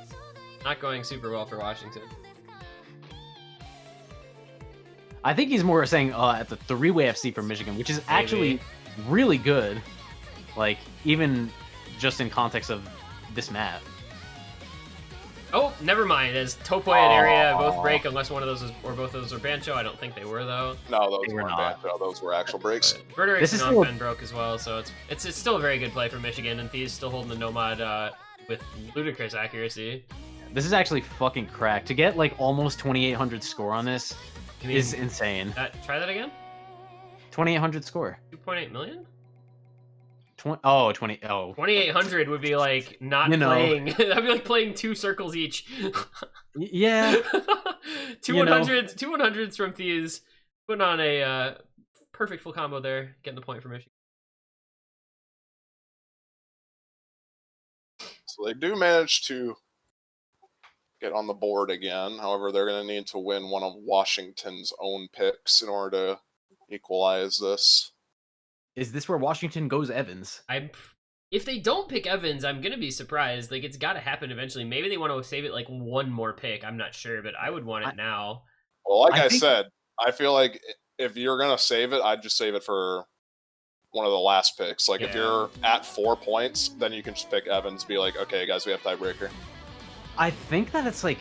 not going super well for Washington. I think he's more saying at the three-way FC for Michigan, which is actually really good. Like even just in context of this map. Oh, never mind. As Topoi and Area both break, unless one of those is, or both of those are Bancho. I don't think they were though. No, those They were weren't not. bad. No, those were actual breaks. Verderix This is and still- Amphen broke as well, so it's still a very good play for Michigan, and Thies still holding the Nomad with ludicrous accuracy. This is actually fucking cracked. To get like almost 2,800 score on this You mean is insane. try that again? 2,800 score. 2.8 million? 20. Oh, 20. Oh, 2,800 would be like not You know. playing. That'd be like playing 2 circles each. yeah. 200s, 200s from Thies, putting on a perfect full combo there, getting the point for Michigan. So they do manage to get on the board again. However, they're going to need to win one of Washington's own picks in order to equalize this. Is this where Washington goes Evans? If they don't pick Evans, I'm gonna be surprised. Like it's got to happen eventually. Maybe they want to save it like one more pick. I'm not sure, but I would want it now. Well, like I I think- said, I feel like if you're going to save it, I'd just save it for one of the last picks. Like if Yeah. you're at 4 points, then you can just pick Evans, be like, okay, guys, we have tiebreaker. I think that it's like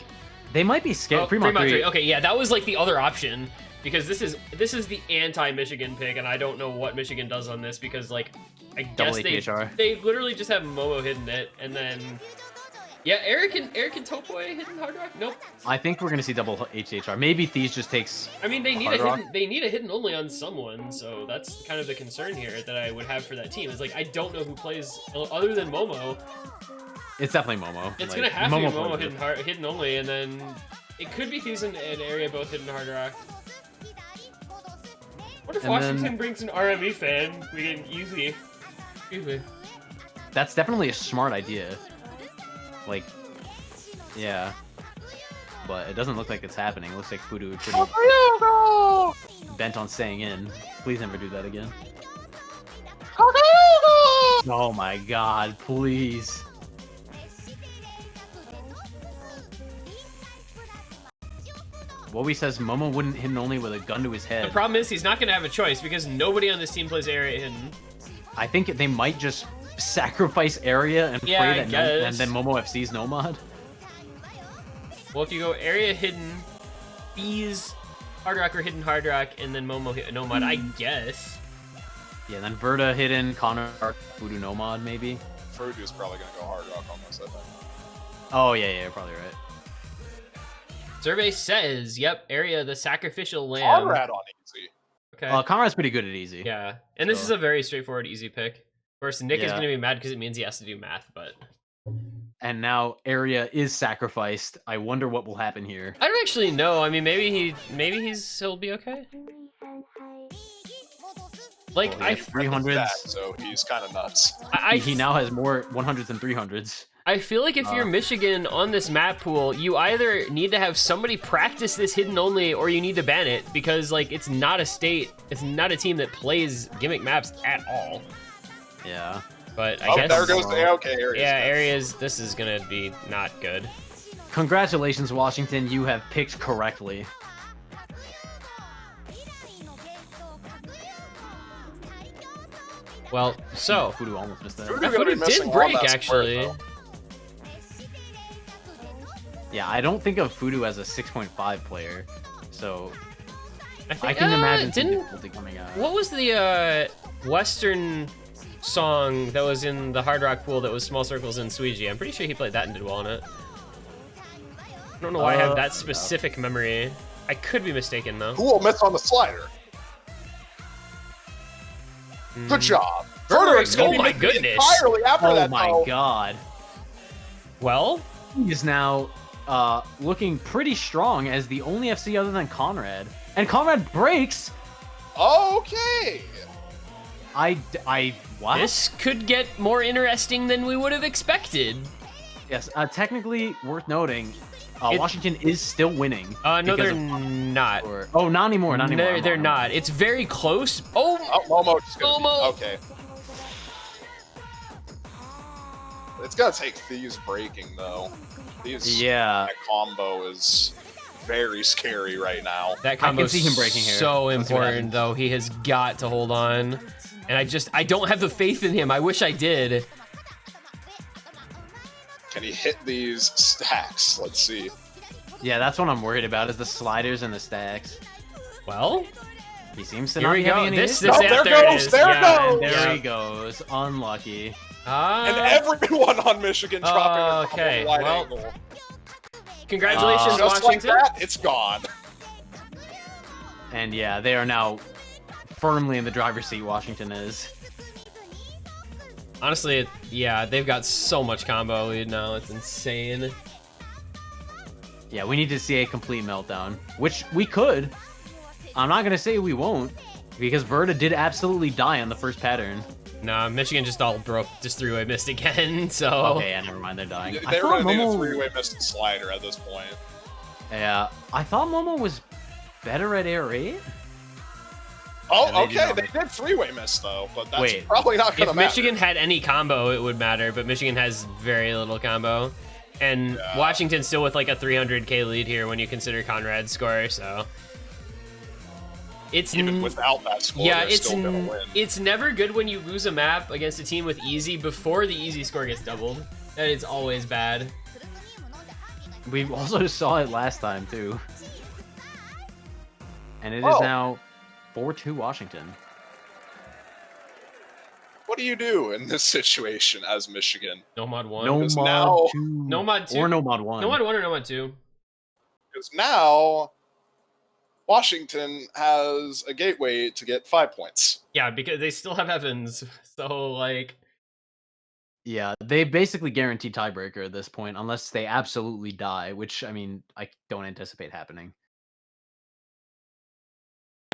they might be scared. Oh, Fremont 3. Okay, yeah, that was like the other option because this is the anti-Michigan pick, and I don't know what Michigan does on this because like I Double guess APHR. they literally just have Momo hitting it, and then yeah, Eric and Topoi hitting Hard Rock. Nope. I think we're gonna see double HHR. Maybe Thies just takes. I mean, they need Hard a Rock? hidden. They need a hidden only on someone, so that's kind of the concern here that I would have for that team. Is like I don't know who plays other than Momo. It's definitely Momo. It's Like, gonna have to be Momo plays it. hidden only, and then it could be Thieves and Area both hidden Hard Rock. What if And Washington then- brings an RME fan? We get easy. Easy. That's definitely a smart idea. Like, yeah. But it doesn't look like it's happening. It looks like Fudu is pretty bent on staying in. Please never do that again. Oh my god, please. Wowie says Momo wouldn't hit an only with a gun to his The head. problem is he's not gonna have a choice because nobody on this team plays Area hidden. I think they might just sacrifice area and Yeah, pray I that guess. and then Momo FC's Nomad. Well, if you go Area hidden, Bees, Hard Rock or hidden Hard Rock, and then Momo hit Nomad, I guess. Yeah, then Verda hidden, Connor Fudu Nomad maybe. Fudu's probably going to go hard rock on this, I think. Oh yeah, you're probably right. Survey says, yep, Area the sacrificial lamb. Conrad on easy. Okay. Conrad's pretty good at easy. Yeah, and this So- is a very straightforward, easy pick. Of course, Nick is Yeah. going to be mad because it means he has to do math, but And now area is sacrificed. I wonder what will happen here. I don't actually know. I mean, maybe he'll be okay. Like Well, he has 300s. That, so he's kind of nuts. He now has more 100s than 300s. I feel like if you're Michigan on this map pool, you either need to have somebody practice this hidden only, or you need to ban it because like it's not a state, it's not a team that plays gimmick maps at all. Yeah. But I Oh, guess there goes the AOK area. yeah, areas. This is gonna be not good. Congratulations, Washington. You have picked correctly. Well, so Fudu almost missed that. Fudu that gonna be Fudu missing did on break that square, actually. though. Yeah, I don't think of Fudu as a 6.5 player, so I I can imagine some didn't. difficulty coming out. What was the Western song that was in the Hard Rock pool that was Small Circles and Suiji? I'm pretty sure he played that and did well on it. I don't know why I have that specific memory. I could be mistaken though. Who will miss on the slider? Good job. Frederick's- Frederick's gonna oh be my missing goodness. entirely after Oh that, my though. god. Well, He is now looking pretty strong as the only FC other than Conrad. And Conrad breaks! Okay. What? this could get more interesting than we would have expected. Yes, technically worth noting, It- Washington is still winning. No, because they're of- not. Oh, not anymore, not anymore. No, they're not. It's very close. Oh, Oh, Momo just gonna Momo. okay. It's gonna take Thieves breaking though. Thieves Yeah. that combo is very scary right now. that can combo's see him breaking here. so Let's see what important, happens. though. He has got to hold on. And I don't have the faith in him. I wish I did. Can he hit these stacks? Let's see. Yeah, that's what I'm worried about, is the sliders and the stacks. Well, He seems to here not we be having go. any This, issues. Oh, yeah, there there it goes, is. there it Yeah, goes. and There yeah. he goes. Unlucky. And everyone on Michigan dropping okay, a wide well, angle. Congratulations, Just like Washington. that, it's gone. And yeah, they are now firmly in the driver's seat, Washington is. Honestly, yeah, they've got so much combo lead now. It's insane. Yeah, we need to see a complete meltdown, which we could. I'm not going to say we won't, because Verda did absolutely die on the first pattern. Nah, Michigan just three-way missed again, so... Okay, yeah, never mind, they're dying. They I were thought gonna need a Momo... three-way missed slider at this point. Yeah, I thought Momo was better at Air 8? Oh, Yeah, they did okay, not. they did three-way miss though, but that's Wait. probably not gonna If matter. Michigan had any combo, it would matter, but Michigan has very little combo. And Yeah. Washington's still with like a 300k lead here when you consider Conrad's score, so... It's Even without that score, yeah, they're still gonna win. it's never good when you lose a map against a team with easy before the easy score gets doubled. That is always bad. We also saw it last time, too. And it is Oh. now 4-2 Washington. What do you do in this situation as Michigan? No mod 1. No Because mod now- 2. No mod 2. Or no mod 1. No mod 1 or no mod 2. Because now Washington has a gateway to get 5 points. Yeah, because they still have Evans. So, like... Yeah, they basically guarantee tiebreaker at this point, unless they absolutely die, which, I mean, I don't anticipate happening.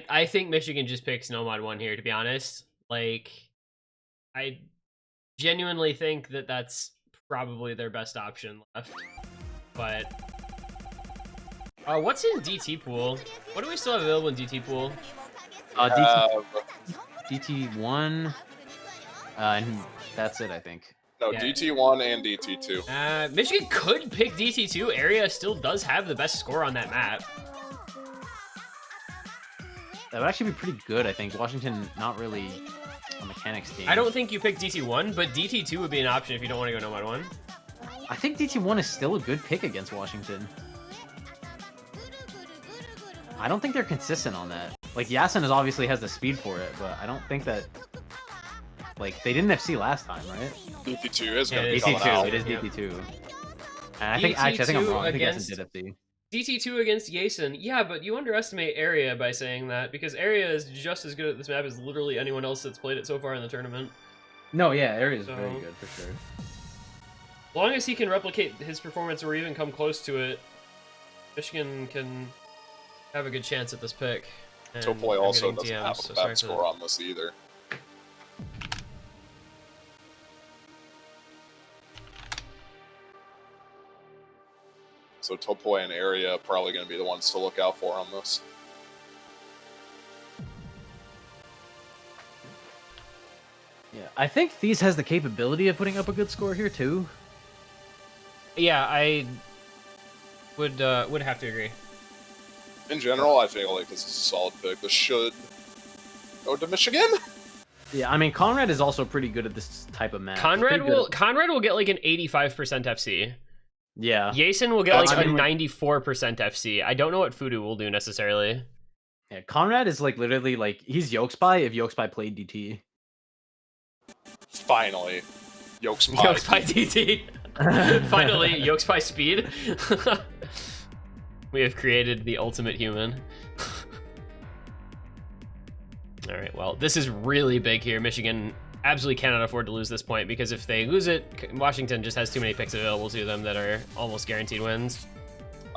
I think Michigan just picks no mod 1 here, to be honest. Like, I genuinely think that that's probably their best option left. But... what's in DT pool? What do we still have available in DT pool? DT1, and that's it, I think. No, Yeah. DT1 and DT2. Michigan could pick DT2. Area still does have the best score on that map. That would actually be pretty good, I think. Washington, not really a mechanics team. I don't think you pick DT1, but DT2 would be an option if you don't want to go no mod 1. I think DT1 is still a good pick against Washington. I don't think they're consistent on that. Like, Yasin obviously has the speed for it, but I don't think that... Like, they didn't FC last time, right? DT2 is going Yeah, to be it coming is DT2, out. it is Yep. DT2. And I think, actually, I think I'm wrong. I think against- Yasin did FC. DT2 against Yasin. Yeah, but you underestimate Area by saying that, because Area is just as good at this map as literally anyone else that's played it so far in the tournament. No, yeah, Area's So- very good, for sure. As long as he can replicate his performance or even come close to it, Michigan can have a good chance at this pick. And Topoy I'm also getting doesn't DMs, have so a sorry bad for score on this either. So Topoy and Area are probably going to be the ones to look out for on this. Yeah, I think Thies has the capability of putting up a good score here, too. Yeah, I would have to agree. In general, I feel like this is a solid pick. This should go to Michigan. Yeah, I mean Conrad is also pretty good at this type of map. Conrad will get like an 85% FC. Yeah. Jason will get like a I mean, 94% FC. I don't know what Fudu will do necessarily. Yeah, Conrad is like literally like he's Yolkspy if Yolkspy played DT. Finally, Yolkspy. Yolkspy DT. Finally, Yolkspy speed. We have created the ultimate human. All right, well, this is really big here. Michigan absolutely cannot afford to lose this point because if they lose it, Washington just has too many picks available to them that are almost guaranteed wins.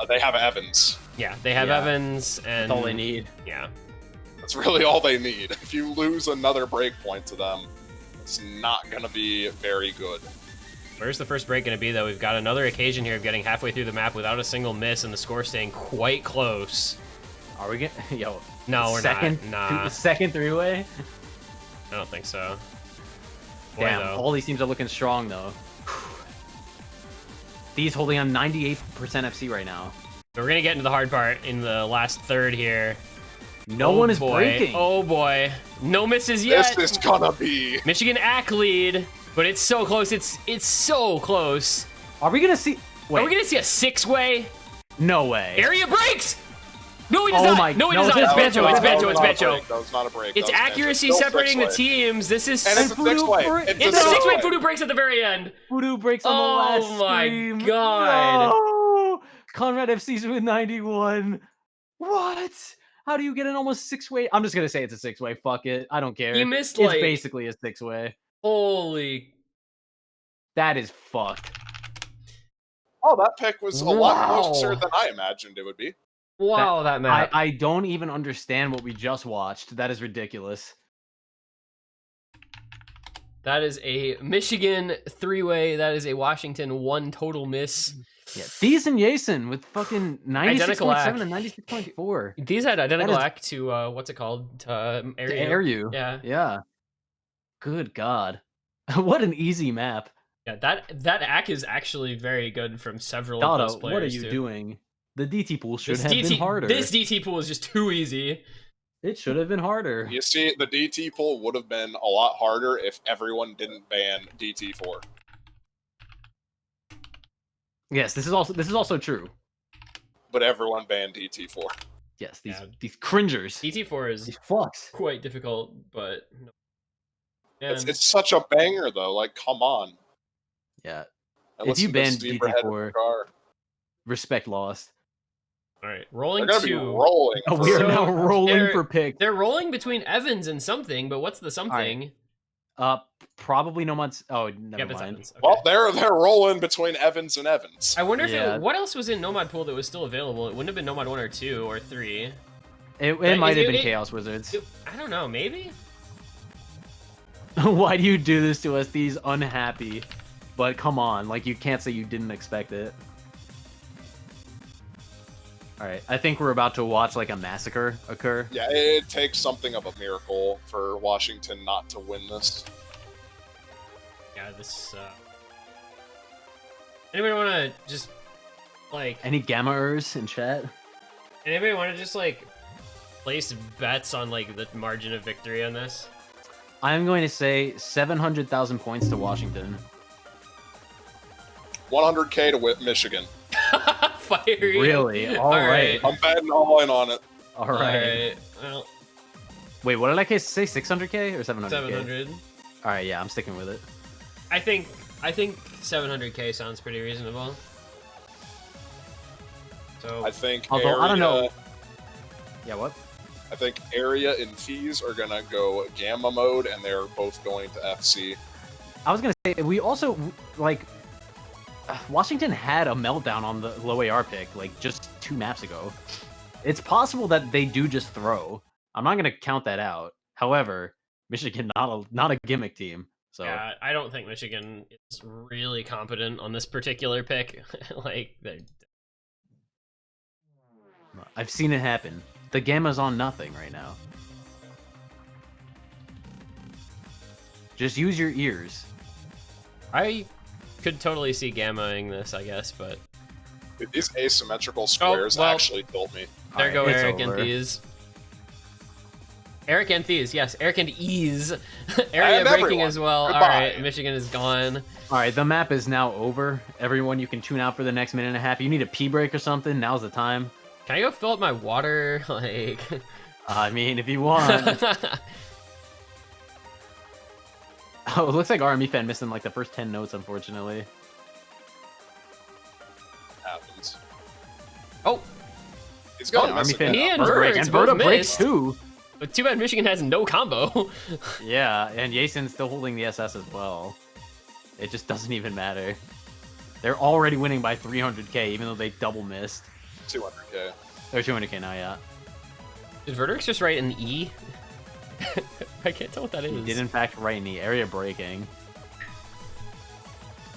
They have Evans. Yeah, they have Evans, and That's all they need. Yeah, That's really all they need. If you lose another break point to them, it's not going to be very good. where's the first break going to be, though? We've got another occasion here of getting halfway through the map without a single miss and the score staying quite close. Are we gonna yo? No, we're second, not. Nah, second three-way. I don't think so. Boy, Damn, though. all these teams are looking strong though. These holding on 98% FC right now. We're going to get into the hard part in the last third here. No Oh one is boy. breaking. Oh boy. No misses yet. This is gonna be. Michigan ACK lead, but it's so close. It's so close. Are we gonna see? Wait, Are we gonna see a six-way? no way. Area breaks! No, he does Oh not. my- No, he no, does not. It's that's Bancho. It's Bancho. It's That Bancho. was not a break. It's That was Bancho. accuracy Still separating the six-way. teams. This is. And it's a Fudu six-way. break- It's It's a a six-way. six-way. Fudu breaks at the very end. Voodoo breaks on the Oh last my stream. God. No! Conrad FC's with 91. What? How do you get an almost six-way? I'm just gonna say it's a six-way. Fuck it. I don't care. He missed, It's like- basically a six-way. Holy. That is fucked. Oh, that pick was a lot Wow. closer than I imagined it would be. Wow, that map. I don't even understand what we just watched. That is ridiculous. That is a Michigan three-way. That is a Washington one total miss. Yeah, Thieves and Jason with fucking 96.7 and 96.4. These had identical That is- act to what's it called? To To air you. Yeah. Yeah. Good God. What an easy map. Yeah, that act is actually very good from several of those Dotto, players. what are you too. doing? The DT pool should This have been harder. This DT pool is just too easy. It should have been harder. You see, the DT pool would have been a lot harder if everyone didn't ban DT4. Yes, this is also true. But everyone banned DT4. Yes, Yeah. these cringers. DT4 is These fucks. quite difficult, but no. And It's such a banger, though. Like, come on. Yeah. Unless you you ban miss Zebra head in DT4, the car. Respect lost. all right, They're rolling gonna be two. rolling. Oh, for- we are So, now rolling they're- for pick. They're rolling between Evans and something, but what's the something? Probably Nomad's. Oh, never Yep, it's mind. Evans. Okay. Well, they're rolling between Evans and Evans. I wonder if Yeah. what else was in Nomad pool that was still available. It wouldn't have been Nomad 1 or 2 or 3. It Yeah, might have it- been it- Chaos Wizards. I don't know, maybe? Why do you do this to us? These unhappy. But come on, like you can't say you didn't expect it. All right, I think we're about to watch like a massacre occur. Yeah, it takes something of a miracle for Washington not to win this. Yeah, this. Anybody want to just like? Any gammaers in chat? Anybody want to just like place bets on like the margin of victory on this? I'm going to say 700,000 points to Washington. 100K to whip Michigan. Fiery. Really? All right. I'm betting all in on it. All All right. right. Well, Wait, what did I say? 600K or 700K? 700. All right, yeah, I'm sticking with it. I think 700K sounds pretty reasonable. So I think Although, area, I don't know. Yeah, what? I think area and fees are gonna go gamma mode, and they're both going to FC. I was gonna say we also like Washington had a meltdown on the low AR pick like just 2 maps ago. It's possible that they do just throw. I'm not gonna count that out. However, Michigan not a gimmick team. So yeah, I don't think Michigan is really competent on this particular pick. Like I've seen it happen. The gamma's on nothing right now. Just use your ears. I could totally see gammaing this, I guess, but Dude, these asymmetrical squares well, actually killed me. there Alright, go it's Eric and over. these. Eric and Thies, yes. Eric and Ease. Area And breaking everyone. as well. Goodbye. Alright, Michigan is gone. All right, the map is now over. Everyone, you can tune out for the next minute and a half. You need a pee break or something, now's the time. Can I go fill up my water? Like... I mean, if you want. Oh, it looks like RME fan missing like the first 10 notes, unfortunately. Happens. Oh! He's gonna Army miss fan again. and Bird. Bird. and both Berta breaks missed. too. But too bad Michigan has no combo. Yeah, and Yasin's still holding the SS as well. It just doesn't even matter. They're already winning by 300k, even though they double missed. 200k. They're 200k now, yeah. Did Vertex just write an E? I can't tell what that is. He did in fact write in the area breaking.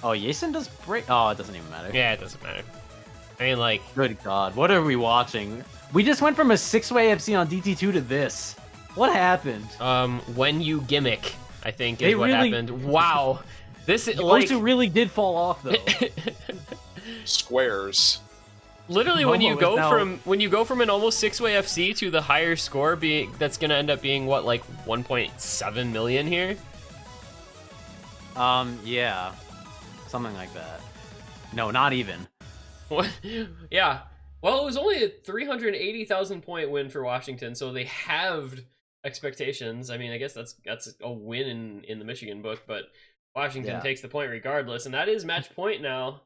Oh, Yasin does break. Oh, it doesn't even matter. Yeah, it doesn't matter. I mean, like... Good God, what are we watching? We just went from a 6-way FC on DT2 to this. What happened? When you gimmick, I think, is They what really- happened. Wow. This is, Those like... two really did fall off, though. Squares. Literally, Momo when you is go now- from an almost 6-way FC to the higher score being that's gonna end up being what, like 1.7 million here. Yeah, something like that. No, not even. What? Yeah. Well, it was only a 380,000 point win for Washington, so they halved expectations. I mean, I guess that's a win in the Michigan book, but Washington takes the point regardless, and that is match point now.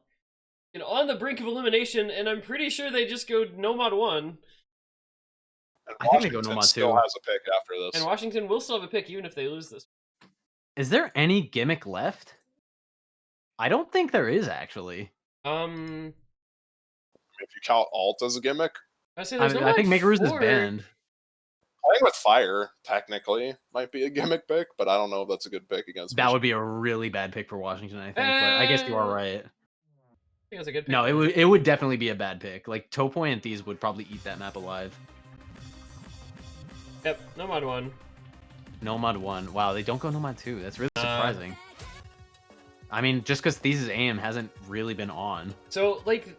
And on the brink of elimination, and I'm pretty sure they just go no mod 1. And I think they go Washington no mod still 2. has a pick after this. And Washington will still have a pick even if they lose this. Is there any gimmick left? I don't think there is, actually. If you count alt as a gimmick, I say I, there's mean, no I think mod Makeroo's is 4. banned. playing with fire technically might be a gimmick pick, but I don't know if that's a good pick against. That would be a really bad pick for Washington, I think. But I guess you are right. I think that's a good pick. No, it would definitely be a bad pick. Like Topoy and Thieves would probably eat that map alive. Yep, no mod 1. No mod 1. Wow, they don't go no mod 2. That's really surprising. I mean, just because Thieves' aim hasn't really been on. So, like,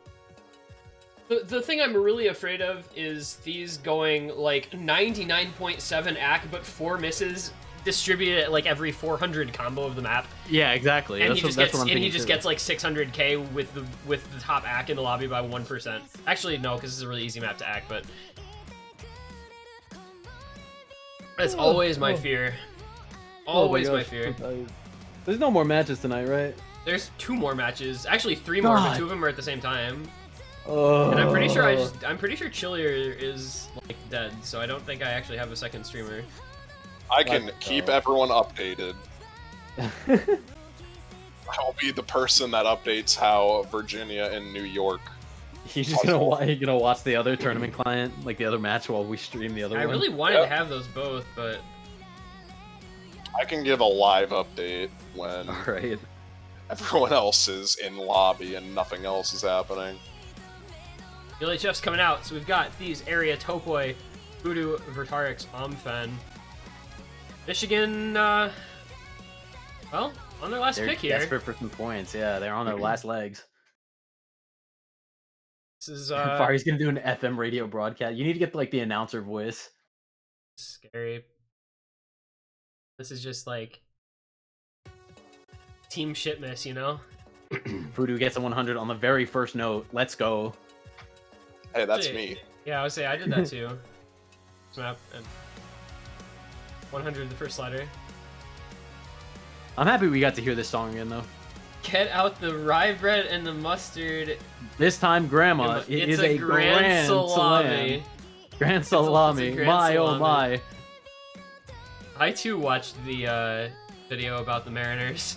the thing I'm really afraid of is these going, like, 99.7 AC, but 4 misses distributed at, like, every 400 combo of the map. Yeah, exactly. And that's he just what gets, I'm and he thinking, just too. gets, like, 600k with the top AC in the lobby by 1%. Actually, no, because this is a really easy map to AC, but... That's always my fear. Always my fear. There's no more matches tonight, right? There's 2 more matches. Actually, 3 more, but God. 2 of them are at the same time. Oh. And I'm pretty sure I'm pretty sure Chillier is like dead, so I don't think I actually have a second streamer. I can keep everyone updated. I will be the person that updates how Virginia and New York. He's just gonna watch the other tournament client, like the other match, while we stream the other I one. really wanted to have those both, but I can give a live update when Right. everyone else is in lobby and nothing else is happening. LHF's coming out, so we've got these area Topoi, Voodoo, Vertarix, Omfen. Michigan, well, on their last They're pick here. desperate for some points. Yeah, they're on their last legs. This is Fari's gonna do an FM radio broadcast. You need to get like the announcer voice. scary. This is just like team shit miss, you know? Voodoo gets a 100 on the very first note. Let's go. Hey, that's Actually, me. Yeah, I would say I did that too. Map and 100 the first slider. I'm happy we got to hear this song again, though. Get out the rye bread and the mustard. This time, Grandma, it It's is a grand salami. Grand salami. It's a grand My oh salami. my. I too watched the video about the Mariners.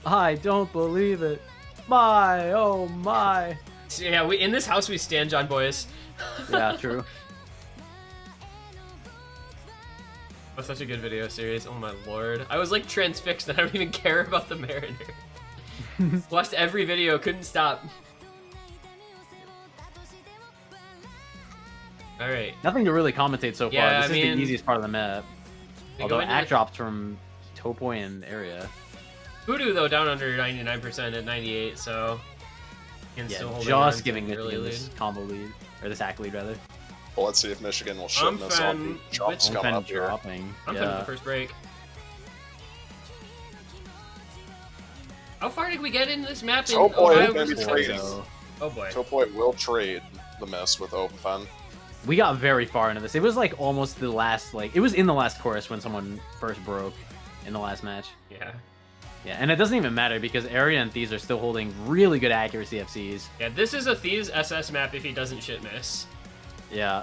I don't believe it. My oh my. So, yeah, we in this house we stand John Boyce. Yeah, true. That's such a good video series. Oh my lord. I was like transfixed and I don't even care about the Mariner. Watched every video, couldn't stop. Alright. Nothing to really commentate so far. Yeah, This I is mean, the easiest part of the map. They Although go into act the- drops from Topoy and area. Voodoo though down under 99% at 98, so can Yeah, still hold just on giving to it really this combo lead. or this accolade rather. Well, let's see if Michigan will ship this on the jumps coming up here. Dropping. I'm Yeah. done with the first break. How far did we get in this map? Oh boy, Ohio maybe versus trading. Texas? Oh boy. Topoi will trade the miss with Open Fen. We got very far into this. It was like almost the last, like, it was in the last chorus when someone first broke in the last match. Yeah. Yeah, and it doesn't even matter because Area and Thieves are still holding really good accuracy FCs. Yeah, this is a Thieves SS map if he doesn't shit miss. Yeah.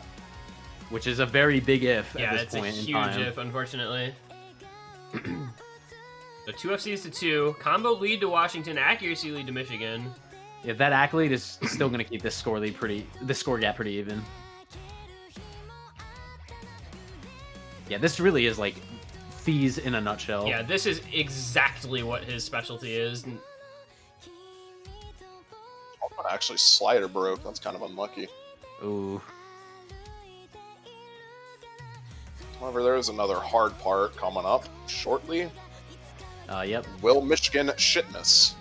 Which is a very big if Yeah, at this it's a point in huge time. if, unfortunately. So 2 FCs to 2. Combo lead to Washington, accuracy lead to Michigan. Yeah, that accolade is still going to keep this score gap pretty even. Yeah, this really is like Thieves in a nutshell. Yeah, this is exactly what his specialty is. Actually, slider broke. That's kind of unlucky. Ooh. However, there is another hard part coming up shortly. Yep. Will Michigan shit miss?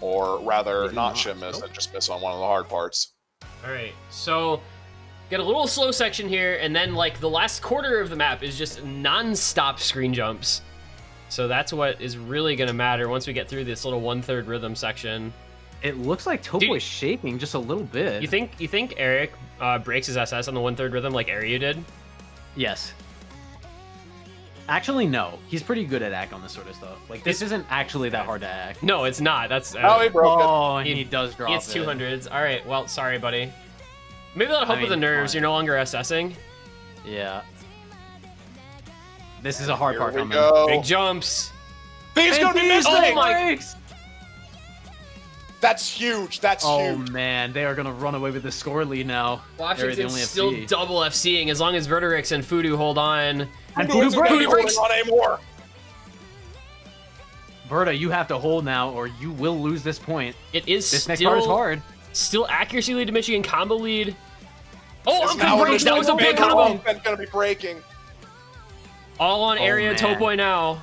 Or rather, Maybe not not. shit miss Nope. and just miss on one of the hard parts. Alright, so get a little slow section here, and then like the last quarter of the map is just non-stop screen jumps. So that's what is really going to matter once we get through this little 1/3 rhythm section. It looks like Topoi's shaking just a little bit. You think Eric breaks his SS on the 1/3 rhythm like Arya did? Yes. Actually, no. He's pretty good at act on this sort of stuff. Like, this isn't actually that hard to act. No, it's not. That's Oh, he broke it. Oh, and he does drop It's it. 200s. All right. Well, sorry, buddy. Maybe that'll help I with the mean, nerves. fine. You're no longer SSing. Yeah. This is a hard Here part we coming. go. Big jumps. He's And gonna be Thieves missing! Oh my- breaks! That's huge. That's Oh huge. man, they are gonna run away with the score lead now. They're the Washington's only still FC. double FCing as long as Verterix and Fudu hold on. And Voodoo Voodoo breaks! breaks! on anymore. Verta, you have to hold now, or you will lose this point. It is This next part is still hard. still accuracy lead to Michigan, combo lead. Oh, Is I'm now break. That was a big combo. Gonna be breaking. All on Oh, area man. Topoi now.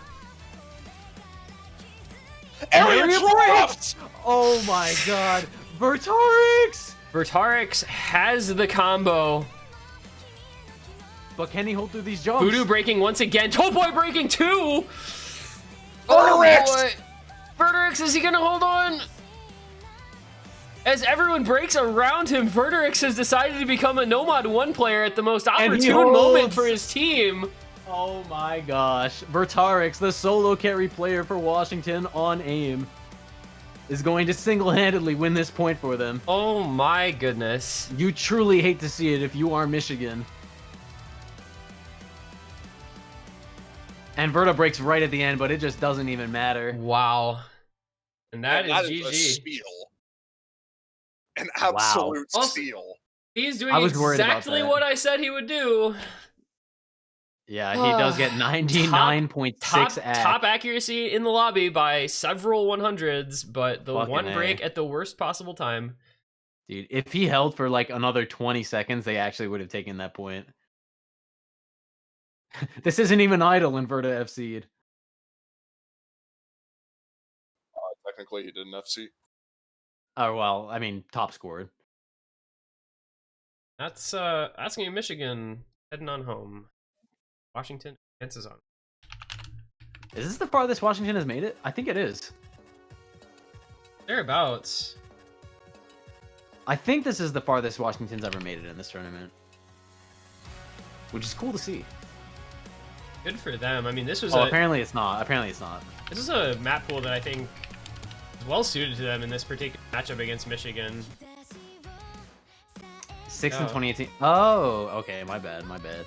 Area Area dropped! Oh my god. Vertarix! Vertarix has the combo. But can he hold through these jumps? Voodoo breaking once again. Topoi breaking too. Verterix! boy. Verterix, is he gonna hold on? As everyone breaks around him, Verterix has decided to become a Nomad 1 player at the most And he opportune moment holds. for his team. Oh my gosh. Vertarix, the solo carry player for Washington on AIM, is going to single-handedly win this point for them. Oh my goodness. You truly hate to see it if you are Michigan. And Verta breaks right at the end, but it just doesn't even matter. Wow. And that And is a GG. steal. An absolute Also- steal. He's doing I was worried about exactly that. what I said he would do. Yeah, he does get 99.6 Top accuracy in the lobby by several 100s, but the Fucking one A. break at the worst possible time. Dude, if he held for like another 20 seconds, they actually would have taken that point. This isn't even idle in Verta FC'd. Technically, he did an FC. Oh, well, I mean, top scored. That's gonna be Michigan heading on home. Washington advances on. Is this the farthest Washington has made it? I think it is. Thereabouts. I think this is the farthest Washington's ever made it in this tournament. Which is cool to see. Good for them. I mean, this was Oh, apparently it's not. Apparently it's not. this is a map pool that I think is well suited to them in this particular matchup against Michigan. 6th Oh. in 2018. Oh, okay. My bad. My bad.